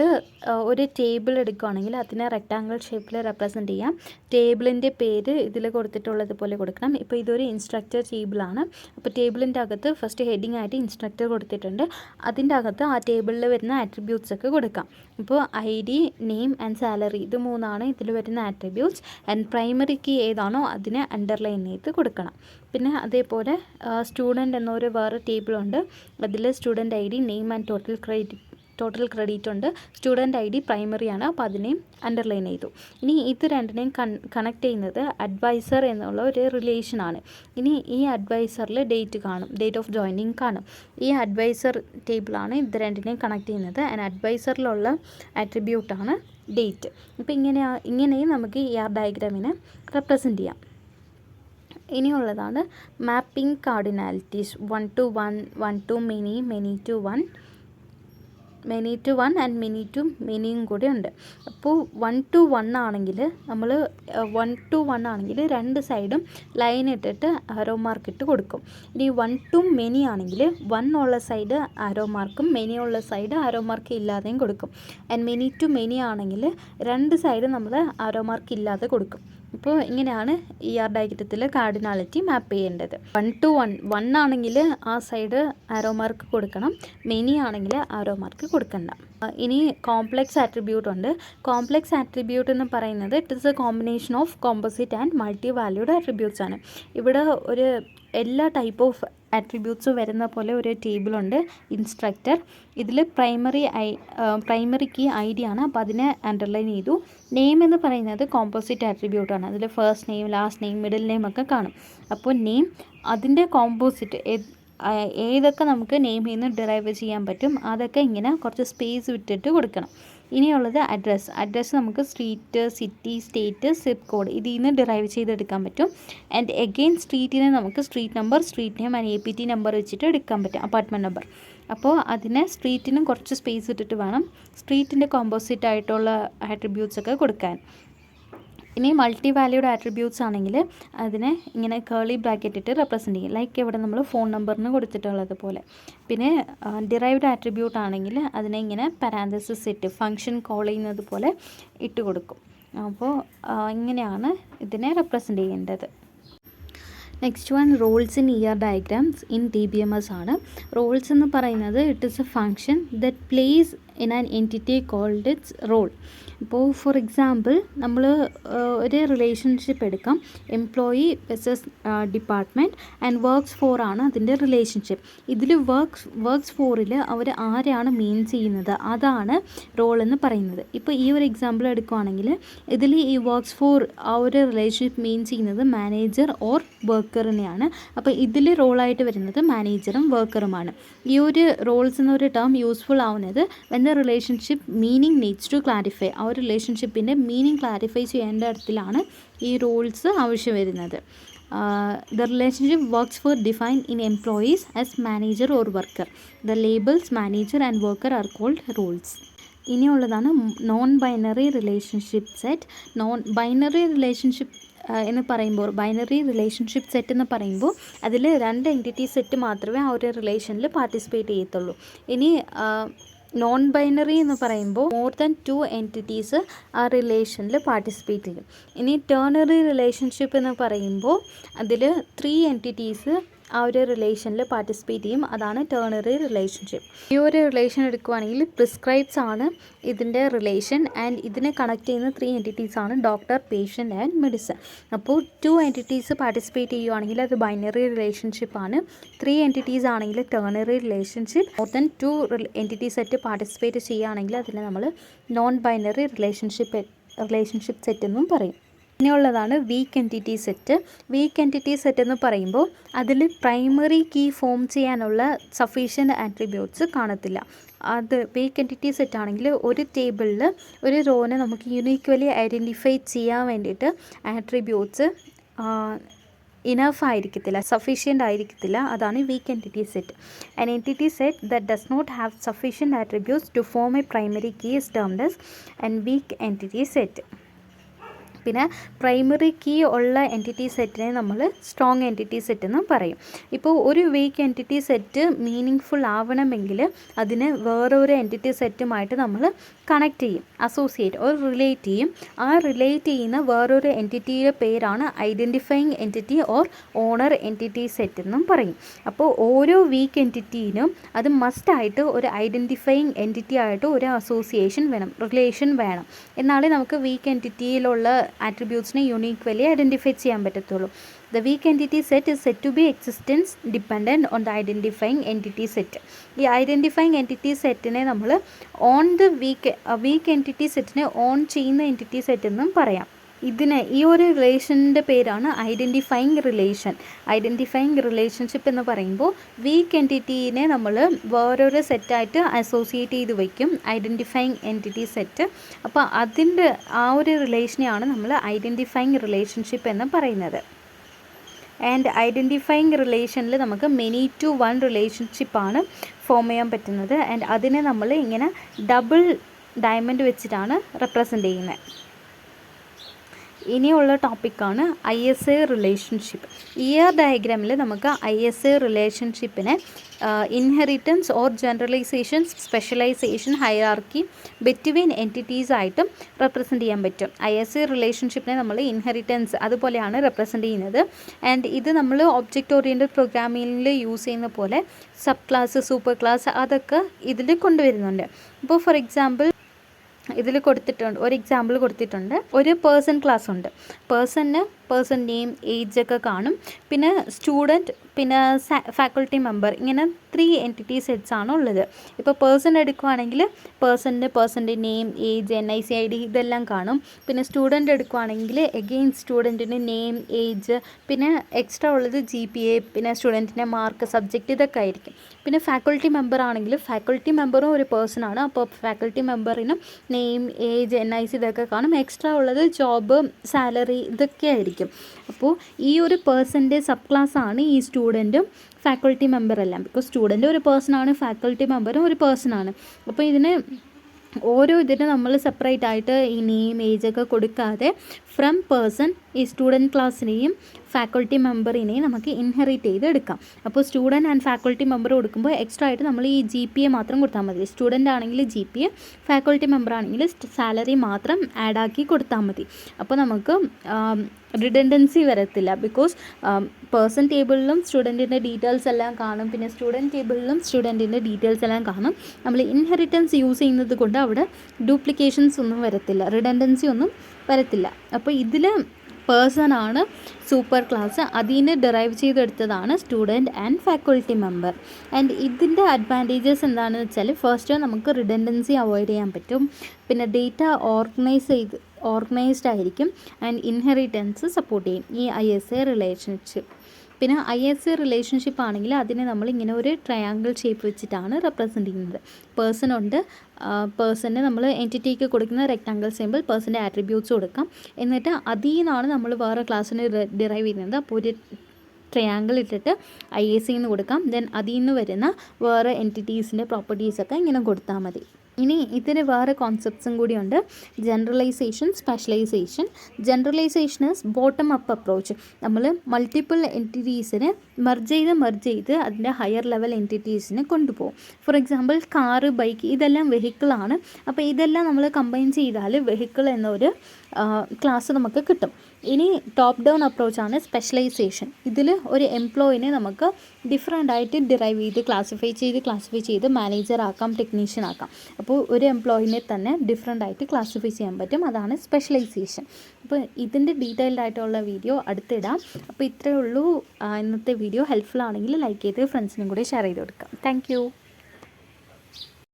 ഒരു ടേബിൾ എടുക്കുകയാണെങ്കിൽ അതിനെ റെക്റ്റാങ്കിൾ ഷേപ്പിൽ റെപ്രസെൻ്റ് ചെയ്യാം. ടേബിളിൻ്റെ പേര് ഇതിൽ കൊടുത്തിട്ടുള്ളതുപോലെ കൊടുക്കണം. ഇപ്പോൾ ഇതൊരു ഇൻസ്ട്രക്ടർ ടേബിളാണ്. അപ്പോൾ ടേബിളിൻ്റെ അകത്ത് ഫസ്റ്റ് ഹെഡിങ് ആയിട്ട് ഇൻസ്ട്രക്ടർ കൊടുത്തിട്ടുണ്ട്. അതിൻ്റെ അകത്ത് ആ ടേബിളിൽ വരുന്ന ആട്രിബ്യൂട്ട്സ് ഒക്കെ കൊടുക്കാം. ഇപ്പോൾ ID, നെയിം ആൻഡ് സാലറി ഇത് 3 ഇതിൽ വരുന്ന ആട്രിബ്യൂട്ട്സ്. ആൻഡ് പ്രൈമറി കീ ഏതാണോ അതിനെ അണ്ടർലൈൻ ചെയ്ത് കൊടുക്കണം. പിന്നെ അതേപോലെ സ്റ്റുഡൻറ്റ് എന്നൊരു വേറെ ടേബിളുണ്ട്. അതിൽ student ID, name and total credit ഉണ്ട്. സ്റ്റുഡൻറ്റ് ID പ്രൈമറിയാണ്, അപ്പോൾ അതിനെയും അണ്ടർലൈൻ ചെയ്തു. ഇനി ഇത് രണ്ടിനെയും കണക്ട് ചെയ്യുന്നത് അഡ്വൈസർ എന്നുള്ള ഒരു റിലേഷനാണ്. ഇനി ഈ അഡ്വൈസറിൽ ഡേറ്റ് കാണും, ഡേറ്റ് ഓഫ് ജോയിനിങ് കാണും. ഈ അഡ്വൈസർ ടേബിളാണ് ഇത് രണ്ടിനെയും കണക്ട് ചെയ്യുന്നത്. ആൻഡ് അഡ്വൈസറിലുള്ള ആട്രിബ്യൂട്ടാണ് ഡേറ്റ്. അപ്പോൾ ഇങ്ങനെയും നമുക്ക് ഈ ഡയഗ്രാമിനെ റെപ്രസെൻ്റ് ചെയ്യാം. ഇനിയുള്ളതാണ് mapping cardinalities. 1 to 1, 1 to many, many to 1, many to 1 and many to മെനിയും കൂടെ ഉണ്ട്. അപ്പോൾ 1 to 1 ആണെങ്കിൽ നമ്മൾ 1 to 1 ആണെങ്കിൽ രണ്ട് സൈഡും ലൈൻ ഇട്ടിട്ട് ആരോ മാർക്ക് ഇട്ട് കൊടുക്കും. ഇനി 1 to മെനി ആണെങ്കിൽ 1 ഉള്ള സൈഡ് ആരോ മാർക്കും മെനി ഉള്ള സൈഡ് ആരോ മാർക്ക് ഇല്ലാതെയും കൊടുക്കും. ആൻഡ് മെനി ടു മെനി ആണെങ്കിൽ രണ്ട് സൈഡ് നമ്മൾ ആരോ മാർക്ക് ഇല്ലാതെ കൊടുക്കും. ഇപ്പോൾ ഇങ്ങനെയാണ് ഈ ഡയഗ്രത്തിൽ കാർഡിനാലിറ്റി മാപ്പ് ചെയ്യേണ്ടത്. 1 to 1 ആണെങ്കിൽ ആ സൈഡ് ആരോ മാർക്ക് കൊടുക്കണം, മെനി ആണെങ്കിൽ ആരോ മാർക്ക് കൊടുക്കണ്ട. ഇനി കോംപ്ലക്സ് ആട്രിബ്യൂട്ട് ഉണ്ട്. കോംപ്ലക്സ് ആട്രിബ്യൂട്ട് എന്ന് പറയുന്നത് it is A combination of composite and multi valued attributes ആണ്. ഇവിടെ ഒരു എല്ലാ ടൈപ്പ് ഓഫ് ആട്രിബ്യൂട്ട്സ് വരുന്ന പോലെ ഒരു ടേബിളുണ്ട് ഇൻസ്ട്രക്ടർ. ഇതിൽ പ്രൈമറി കീ ID ആണ്, അപ്പോൾ അതിനെ അണ്ടർലൈൻ ചെയ്തു. നെയിം എന്ന് പറയുന്നത് കോമ്പോസിറ്റ് ആട്രിബ്യൂട്ടാണ്. അതിൽ first name, last name, middle name ഒക്കെ കാണും. അപ്പോൾ നെയിം അതിൻ്റെ കോമ്പോസിറ്റ് ഏതൊക്കെ നമുക്ക് നെയിമിൽ നിന്ന് ഡിറൈവ് ചെയ്യാൻ പറ്റും അതൊക്കെ ഇങ്ങനെ കുറച്ച് സ്പേസ് വിട്ടിട്ട് കൊടുക്കണം. ഇനിയുള്ളത് അഡ്രസ്സ് നമുക്ക് street, city, state, zip code ഇതിൽ നിന്ന് ഡിറൈവ് ചെയ്തെടുക്കാൻ പറ്റും. ആൻഡ് എഗെയിൻ സ്ട്രീറ്റിനെ നമുക്ക് street number, street name and APT number വെച്ചിട്ട് എടുക്കാൻ പറ്റും, അപ്പാർട്ട്മെൻറ്റ് നമ്പർ. അപ്പോൾ അതിനെ സ്ട്രീറ്റിനും കുറച്ച് സ്പേസ് ഇട്ടിട്ട് വേണം സ്ട്രീറ്റിൻ്റെ കോമ്പോസിറ്റ് ആയിട്ടുള്ള ആട്രിബ്യൂട്ട്സ് ഒക്കെ കൊടുക്കാൻ. ഇനി മൾട്ടി വാല്യൂഡ് ആട്രിബ്യൂട്ട്സ് ആണെങ്കിൽ അതിനെ ഇങ്ങനെ കേളി ബ്രാക്കറ്റ് ഇട്ട് റെപ്രസെൻ്റ് ചെയ്യും, ലൈക്ക് ഇവിടെ നമ്മൾ ഫോൺ നമ്പറിന് കൊടുത്തിട്ടുള്ളത് പോലെ. പിന്നെ ഡിറൈവ്ഡ് ആട്രിബ്യൂട്ട് ആണെങ്കിൽ അതിനെ ഇങ്ങനെ പാരാന്തസിസ് ഇട്ട് ഫങ്ഷൻ കോൾ ചെയ്യുന്നത് പോലെ ഇട്ട് കൊടുക്കും. അപ്പോൾ ഇങ്ങനെയാണ് ഇതിനെ റെപ്രസെൻ്റ് ചെയ്യേണ്ടത്. Next one roles in diagrams in DBMS ആണ്. റോൾസ് എന്ന് പറയുന്നത് it is a function that plays in an entity called its role. ഇപ്പോൾ ഫോർ എക്സാമ്പിൾ നമ്മൾ ഒരു റിലേഷൻഷിപ്പ് എടുക്കാം, employee versus department and works for ആണ് അതിൻ്റെ റിലേഷൻഷിപ്പ്. ഇതിൽ വർക്ക്സ് ഫോറിൽ അവർ ആരെയാണ് മീൻ ചെയ്യുന്നത് അതാണ് റോൾ എന്ന് പറയുന്നത്. ഇപ്പോൾ ഈ ഒരു എക്സാമ്പിൾ എടുക്കുകയാണെങ്കിൽ ഇതിൽ ഈ വർക്ക്സ് ഫോർ ആ ഒരു റിലേഷൻഷിപ്പ് മീൻ ചെയ്യുന്നത് മാനേജർ ഓർ വർക്കറിനെയാണ്. അപ്പോൾ ഇതിൽ റോളായിട്ട് വരുന്നത് മാനേജറും വർക്കറുമാണ്. ഈ ഒരു റോൾസ് എന്നൊരു ടേം യൂസ്ഫുൾ ആവുന്നത് when the relationship meaning needs to clarify. ആ ഒരു റിലേഷൻഷിപ്പിൻ്റെ മീനിങ് ക്ലാരിഫൈ ചെയ്യേണ്ട ഇടത്തിലാണ് ഈ റോൾസ് ആവശ്യം വരുന്നത്. The relationship works for defined in employees as manager or worker. The labels manager and worker are called roles. ഇനിയുള്ളതാണ് non binary relationship set. Binary relationship set എന്ന് പറയുമ്പോൾ അതിൽ 2 എൻറ്റിറ്റി സെറ്റ് മാത്രമേ ആ ഒരു റിലേഷനിൽ പാർട്ടിസിപ്പേറ്റ് ചെയ്യത്തുള്ളൂ. ഇനി നോൺ ബൈനറി എന്ന് പറയുമ്പോൾ മോർ ദാൻ 2 എൻറ്റിറ്റീസ് ആ റിലേഷനിൽ പാർട്ടിസിപ്പേറ്റ് ചെയ്യും. ഇനി ടേണറി റിലേഷൻഷിപ്പ് എന്ന് പറയുമ്പോൾ അതിൽ 3 എൻറ്റിറ്റീസ് ആ ഒരു റിലേഷനിൽ പാർട്ടിസിപ്പേറ്റ് ചെയ്യും, അതാണ് ടേണറി റിലേഷൻഷിപ്പ്. ഈ ഒരു റിലേഷൻ എടുക്കുകയാണെങ്കിൽ പ്രിസ്ക്രൈബ്സ് ആണ് ഇതിൻ്റെ റിലേഷൻ ആൻഡ് ഇതിനെ കണക്ട് ചെയ്യുന്ന 3 എൻറ്റിറ്റീസ് ആണ് ഡോക്ടർ, പേഷ്യൻ്റ് ആൻഡ് മെഡിസിൻ. അപ്പോൾ 2 എൻറ്റിറ്റീസ് പാർട്ടിസിപ്പേറ്റ് ചെയ്യുകയാണെങ്കിൽ അത് ബൈനറി റിലേഷൻഷിപ്പ് ആണ്. 3 എൻറ്റിറ്റീസ് ആണെങ്കിൽ ternary relationship. More than 2 entity set participate ചെയ്യുകയാണെങ്കിൽ അതിനെ നമ്മൾ നോൺ ബൈനറി റിലേഷൻഷിപ്പ് സെറ്റ് എന്നും പറയും. ഇനിയുള്ളതാണ് weak entity set. Weak entity set എന്ന് പറയുമ്പോൾ അതിൽ പ്രൈമറി കീ ഫോം ചെയ്യാനുള്ള സഫീഷ്യൻ്റ് ആട്രിബ്യൂട്ട്സ് കാണത്തില്ല. അത് വീക്ക് എൻറ്റിറ്റി സെറ്റ് ആണെങ്കിൽ ഒരു ടേബിളിൽ ഒരു റോനെ നമുക്ക് യുണീക്വലി ഐഡൻറ്റിഫൈ ചെയ്യാൻ വേണ്ടിയിട്ട് ആട്രിബ്യൂട്ട്സ് ഇനഫ് ആയിരിക്കത്തില്ല, സഫീഷ്യൻ്റ് ആയിരിക്കത്തില്ല. അതാണ് weak entity set. An entity set that does not have sufficient attributes to form a primary key is termed as an weak entity set. പിന്നെ പ്രൈമറി കീ ഉള്ള എൻറ്റിറ്റി സെറ്റിനെ നമ്മൾ strong entity set എന്നും പറയും. ഇപ്പോൾ ഒരു weak entity set meaningful ആവണമെങ്കിൽ അതിന് വേറൊരു എൻറ്റിറ്റി സെറ്റുമായിട്ട് നമ്മൾ കണക്ട് ചെയ്യും, അസോസിയേറ്റ് ഓർ റിലേറ്റ് ചെയ്യും. ആ റിലേറ്റ് ചെയ്യുന്ന വേറൊരു എൻറ്റിറ്റിയുടെ പേരാണ് identifying entity or owner entity set എന്നും പറയും. അപ്പോൾ ഓരോ വീക്ക് എൻറ്റിറ്റീനും അത് മസ്റ്റായിട്ട് ഒരു ഐഡൻറ്റിഫൈങ് എൻറ്റിറ്റി ആയിട്ട് ഒരു അസോസിയേഷൻ വേണം, റിലേഷൻ വേണം. എന്നാലേ നമുക്ക് വീക്ക് എൻറ്റിറ്റിയിലുള്ള ആട്രിബ്യൂട്ട്സിനെ യൂണീക്വലി ഐഡൻറ്റിഫൈ ചെയ്യാൻ പറ്റത്തുള്ളൂ. The weak entity set is said to be existence dependent on the identifying entity set. ഈ ഐഡൻറ്റിഫൈങ് എൻറ്റിറ്റി സെറ്റിനെ നമ്മൾ ഓൺ ദ വീക്ക് എൻറ്റിറ്റി സെറ്റിനെ ഓൺ ചെയ്യുന്ന എൻറ്റിറ്റി സെറ്റ് എന്നും പറയാം. ഈ ഒരു റിലേഷൻ്റെ പേരാണ് ഐഡൻറ്റിഫൈങ് റിലേഷൻ. ഐഡൻറ്റിഫൈങ് റിലേഷൻഷിപ്പ് എന്ന് പറയുമ്പോൾ വീക്ക് എൻറ്റിറ്റീനെ നമ്മൾ വേറൊരു സെറ്റായിട്ട് അസോസിയേറ്റ് ചെയ്ത് വയ്ക്കും, ഐഡൻറ്റിഫൈങ് എൻറ്റിറ്റി സെറ്റ്. അപ്പോൾ അതിൻ്റെ ആ ഒരു റിലേഷനെയാണ് നമ്മൾ ഐഡൻറ്റിഫൈങ് റിലേഷൻഷിപ്പ് എന്ന് പറയുന്നത്. ആൻഡ് ഐഡൻറ്റിഫൈങ് റിലേഷനിൽ നമുക്ക് മെനി ടു വൺ റിലേഷൻഷിപ്പാണ് ഫോം ചെയ്യാൻ പറ്റുന്നത്. ആൻഡ് അതിനെ നമ്മൾ ഇങ്ങനെ ഡബിൾ ഡയമണ്ട് വെച്ചിട്ടാണ് റെപ്രസെൻ്റ് ചെയ്യുന്നത്. ഇനിയുള്ള ടോപ്പിക്കാണ് ISA റിലേഷൻഷിപ്പ്. ഇയർ ഡയഗ്രാമിൽ നമുക്ക് ISA റിലേഷൻഷിപ്പിനെ inheritance or generalisation, specialisation, hierarchy between entities ആയിട്ടും റെപ്രസെൻ്റ് ചെയ്യാൻ പറ്റും. ISA റിലേഷൻഷിപ്പിനെ നമ്മൾ ഇൻഹെറിറ്റൻസ് അതുപോലെയാണ് റെപ്രസെൻ്റ് ചെയ്യുന്നത്. ആൻഡ് ഇത് നമ്മൾ ഒബ്ജക്റ്റ് ഓറിയൻറ്റഡ് പ്രോഗ്രാമിങ്ങിൽ യൂസ് ചെയ്യുന്ന പോലെ സബ് ക്ലാസ്, സൂപ്പർ ക്ലാസ് അതൊക്കെ ഇതിൽ കൊണ്ടുവരുന്നുണ്ട്. ഇപ്പോൾ ഫോർ എക്സാമ്പിൾ ഇതിൽ കൊടുത്തിട്ടുണ്ട്, ഒരു എക്സാമ്പിൾ കൊടുത്തിട്ടുണ്ട്. ഒരു പേഴ്സൺ ക്ലാസ് ഉണ്ട്. പേഴ്സൺ നെയിം, ഏജ് ഒക്കെ കാണും. പിന്നെ സ്റ്റുഡൻറ്റ്, പിന്നെ ഫാക്കൾട്ടി മെമ്പർ, ഇങ്ങനെ 3 എൻറ്റിറ്റി സെറ്റ്സ് ആണ് ഉള്ളത്. ഇപ്പോൾ പേഴ്സൺ എടുക്കുകയാണെങ്കിൽ പേഴ്സൻ്റെ നെയിം, ഏജ്, NIC ID ഇതെല്ലാം കാണും. പിന്നെ സ്റ്റുഡൻറ്റ് എടുക്കുകയാണെങ്കിൽ എഗെയിൻ സ്റ്റുഡൻറ്റിന് നെയിം, ഏജ്, പിന്നെ എക്സ്ട്രാ ഉള്ളത് GPA, പിന്നെ സ്റ്റുഡൻറ്റിൻ്റെ മാർക്ക്, സബ്ജക്റ്റ് ഇതൊക്കെ ആയിരിക്കും. പിന്നെ ഫാക്കൾട്ടി മെമ്പർ ആണെങ്കിൽ ഫാക്കൾട്ടി മെമ്പറും ഒരു പേഴ്സണാണ്. അപ്പോൾ ഫാക്കൾട്ടി മെമ്പറിനും നെയിം, ഏജ്, NIC ഇതൊക്കെ കാണും. എക്സ്ട്രാ ഉള്ളത് ജോബ്, സാലറി ഇതൊക്കെ ആയിരിക്കും. അപ്പോൾ ഈ ഒരു പേഴ്സൻ്റെ സബ് ക്ലാസ് ആണ് ഈ സ്റ്റുഡൻറ്റും ഫാക്കൾട്ടി മെമ്പർ എല്ലാം. ബിക്കോസ് സ്റ്റുഡൻറ്റ് ഒരു പേഴ്സണാണ്, ഫാക്കൾട്ടി മെമ്പറും ഒരു പേഴ്സണാണ്. അപ്പോൾ ഇതിന് നമ്മൾ സെപ്പറേറ്റ് ആയിട്ട് ഈ നെയിം, ഏജൊക്കെ കൊടുക്കാതെ ഫ്രം പേഴ്സൺ ഈ സ്റ്റുഡൻറ്റ് ക്ലാസ്സിനെയും ഫാക്കൾട്ടി മെമ്പറിനെയും നമുക്ക് ഇൻഹെറിറ്റ് ചെയ്ത് എടുക്കാം. അപ്പോൾ സ്റ്റുഡൻറ്റ് ആൻഡ് ഫാക്കൾട്ടി മെമ്പർ കൊടുക്കുമ്പോൾ എക്സ്ട്രാ ആയിട്ട് നമ്മൾ ഈ GPA മാത്രം കൊടുത്താൽ മതി. സ്റ്റുഡൻ്റ് ആണെങ്കിൽ GPA, ഫാക്കൾട്ടി മെമ്പർ ആണെങ്കിൽ സാലറി മാത്രം ആഡ് ആക്കി കൊടുത്താൽ മതി. അപ്പോൾ നമുക്ക് റിഡൻഡൻസി വരത്തില്ല. ബിക്കോസ് പേഴ്സൺ ടേബിളിലും സ്റ്റുഡൻറ്റിൻ്റെ ഡീറ്റെയിൽസ് എല്ലാം കാണും, പിന്നെ സ്റ്റുഡൻറ്റ് ടേബിളിലും സ്റ്റുഡൻറ്റിൻ്റെ ഡീറ്റെയിൽസ് എല്ലാം കാണും. നമ്മൾ ഇൻഹെറിറ്റൻസ് യൂസ് ചെയ്യുന്നത് കൊണ്ട് അവിടെ ഡ്യൂപ്ലിക്കേഷൻസ് ഒന്നും വരത്തില്ല, റിഡൻഡൻസി ഒന്നും വരത്തില്ല. അപ്പോൾ ഇതിൽ പേഴ്സൺ ആണ് സൂപ്പർ ക്ലാസ്, അതിനെ ഡെറൈവ് ചെയ്തെടുത്തതാണ് student and faculty member. And ഇതിൻ്റെ അഡ്വാൻറ്റേജസ് എന്താണെന്ന് വെച്ചാൽ, ഫസ്റ്റ് നമുക്ക് റിഡൻഡൻസി അവോയ്ഡ് ചെയ്യാൻ പറ്റും. പിന്നെ ഡേറ്റ ഓർഗനൈസ്ഡ് ആയിരിക്കും. ആൻഡ് ഇൻഹെറിറ്റൻസ് സപ്പോർട്ട് ചെയ്യും ഈ ISA റിലേഷൻഷിപ്പ്. പിന്നെ ISA റിലേഷൻഷിപ്പ് ആണെങ്കിൽ അതിനെ നമ്മൾ ഇങ്ങനെ ഒരു ട്രയാങ്കിൾ ഷേപ്പ് വെച്ചിട്ടാണ് റെപ്രസെൻ്റ് ചെയ്യുന്നത്. പേഴ്സൺ ഉണ്ട്, പേഴ്സണിന് നമ്മൾ എൻറ്റിറ്റിക്ക് കൊടുക്കുന്ന റെക്ടാങ്കിൾ സിമ്പിൾ, പേഴ്സൻ്റെ ആട്രിബ്യൂട്ട്സ് കൊടുക്കാം. എന്നിട്ട് അതിൽ നിന്നാണ് നമ്മൾ വേറെ ക്ലാസ്സിന് ഡിറൈവ് ചെയ്യുന്നത്. അപ്പോൾ ഒരു ട്രയാങ്കിൾ ഇട്ടിട്ട് ISA എന്ന് കൊടുക്കാം. ദെൻ അതിൽ നിന്ന് വരുന്ന വേറെ എൻറ്റിറ്റീസിൻ്റെ പ്രോപ്പർട്ടീസൊക്കെ ഇങ്ങനെ കൊടുത്താൽ മതി. ഇനി ഇതിന് വേറെ കോൺസെപ്റ്റ്സും കൂടിയുണ്ട്. Generalisation, specialisation. Generalisation is bottom up approach. നമ്മൾ മൾട്ടിപ്പിൾ എൻറ്റിറ്റീസിനെ മെർജ് ചെയ്ത് അതിൻ്റെ ഹയർ ലെവൽ എൻറ്റിറ്റീസിനെ കൊണ്ടുപോകും. ഫോർ എക്സാമ്പിൾ കാറ്, ബൈക്ക് ഇതെല്ലാം വെഹിക്കിളാണ്. അപ്പോൾ ഇതെല്ലാം നമ്മൾ കമ്പൈൻ ചെയ്താൽ വെഹിക്കിൾ എന്നൊരു ക്ലാസ് നമുക്ക് കിട്ടും. ഇനി ടോപ്പ് ഡൗൺ അപ്രോച്ചാണ് സ്പെഷ്യലൈസേഷൻ. ഇതിൽ ഒരു എംപ്ലോയിനെ നമുക്ക് ഡിഫറെൻ്റ് ആയിട്ട് ഡിറൈവ് ചെയ്ത് ക്ലാസിഫൈ ചെയ്ത് മാനേജർ ആക്കാം, ടെക്നീഷ്യൻ ആക്കാം. അപ്പോൾ ഒരു എംപ്ലോയിനെ തന്നെ ഡിഫറെൻ്റ് ആയിട്ട് ക്ലാസിഫൈ ചെയ്യാൻ പറ്റും. അതാണ് സ്പെഷ്യലൈസേഷൻ. അപ്പോൾ ഇതിൻ്റെ ഡീറ്റെയിൽഡ് ആയിട്ടുള്ള വീഡിയോ അടുത്തിടാം. അപ്പോൾ ഇത്രയേ ഉള്ളൂ ഇന്നത്തെ വീഡിയോ. ഹെൽപ്ഫുൾ ആണെങ്കിൽ ലൈക്ക് ചെയ്ത് ഫ്രണ്ട്സിനും കൂടി ഷെയർ ചെയ്ത് കൊടുക്കാം. താങ്ക്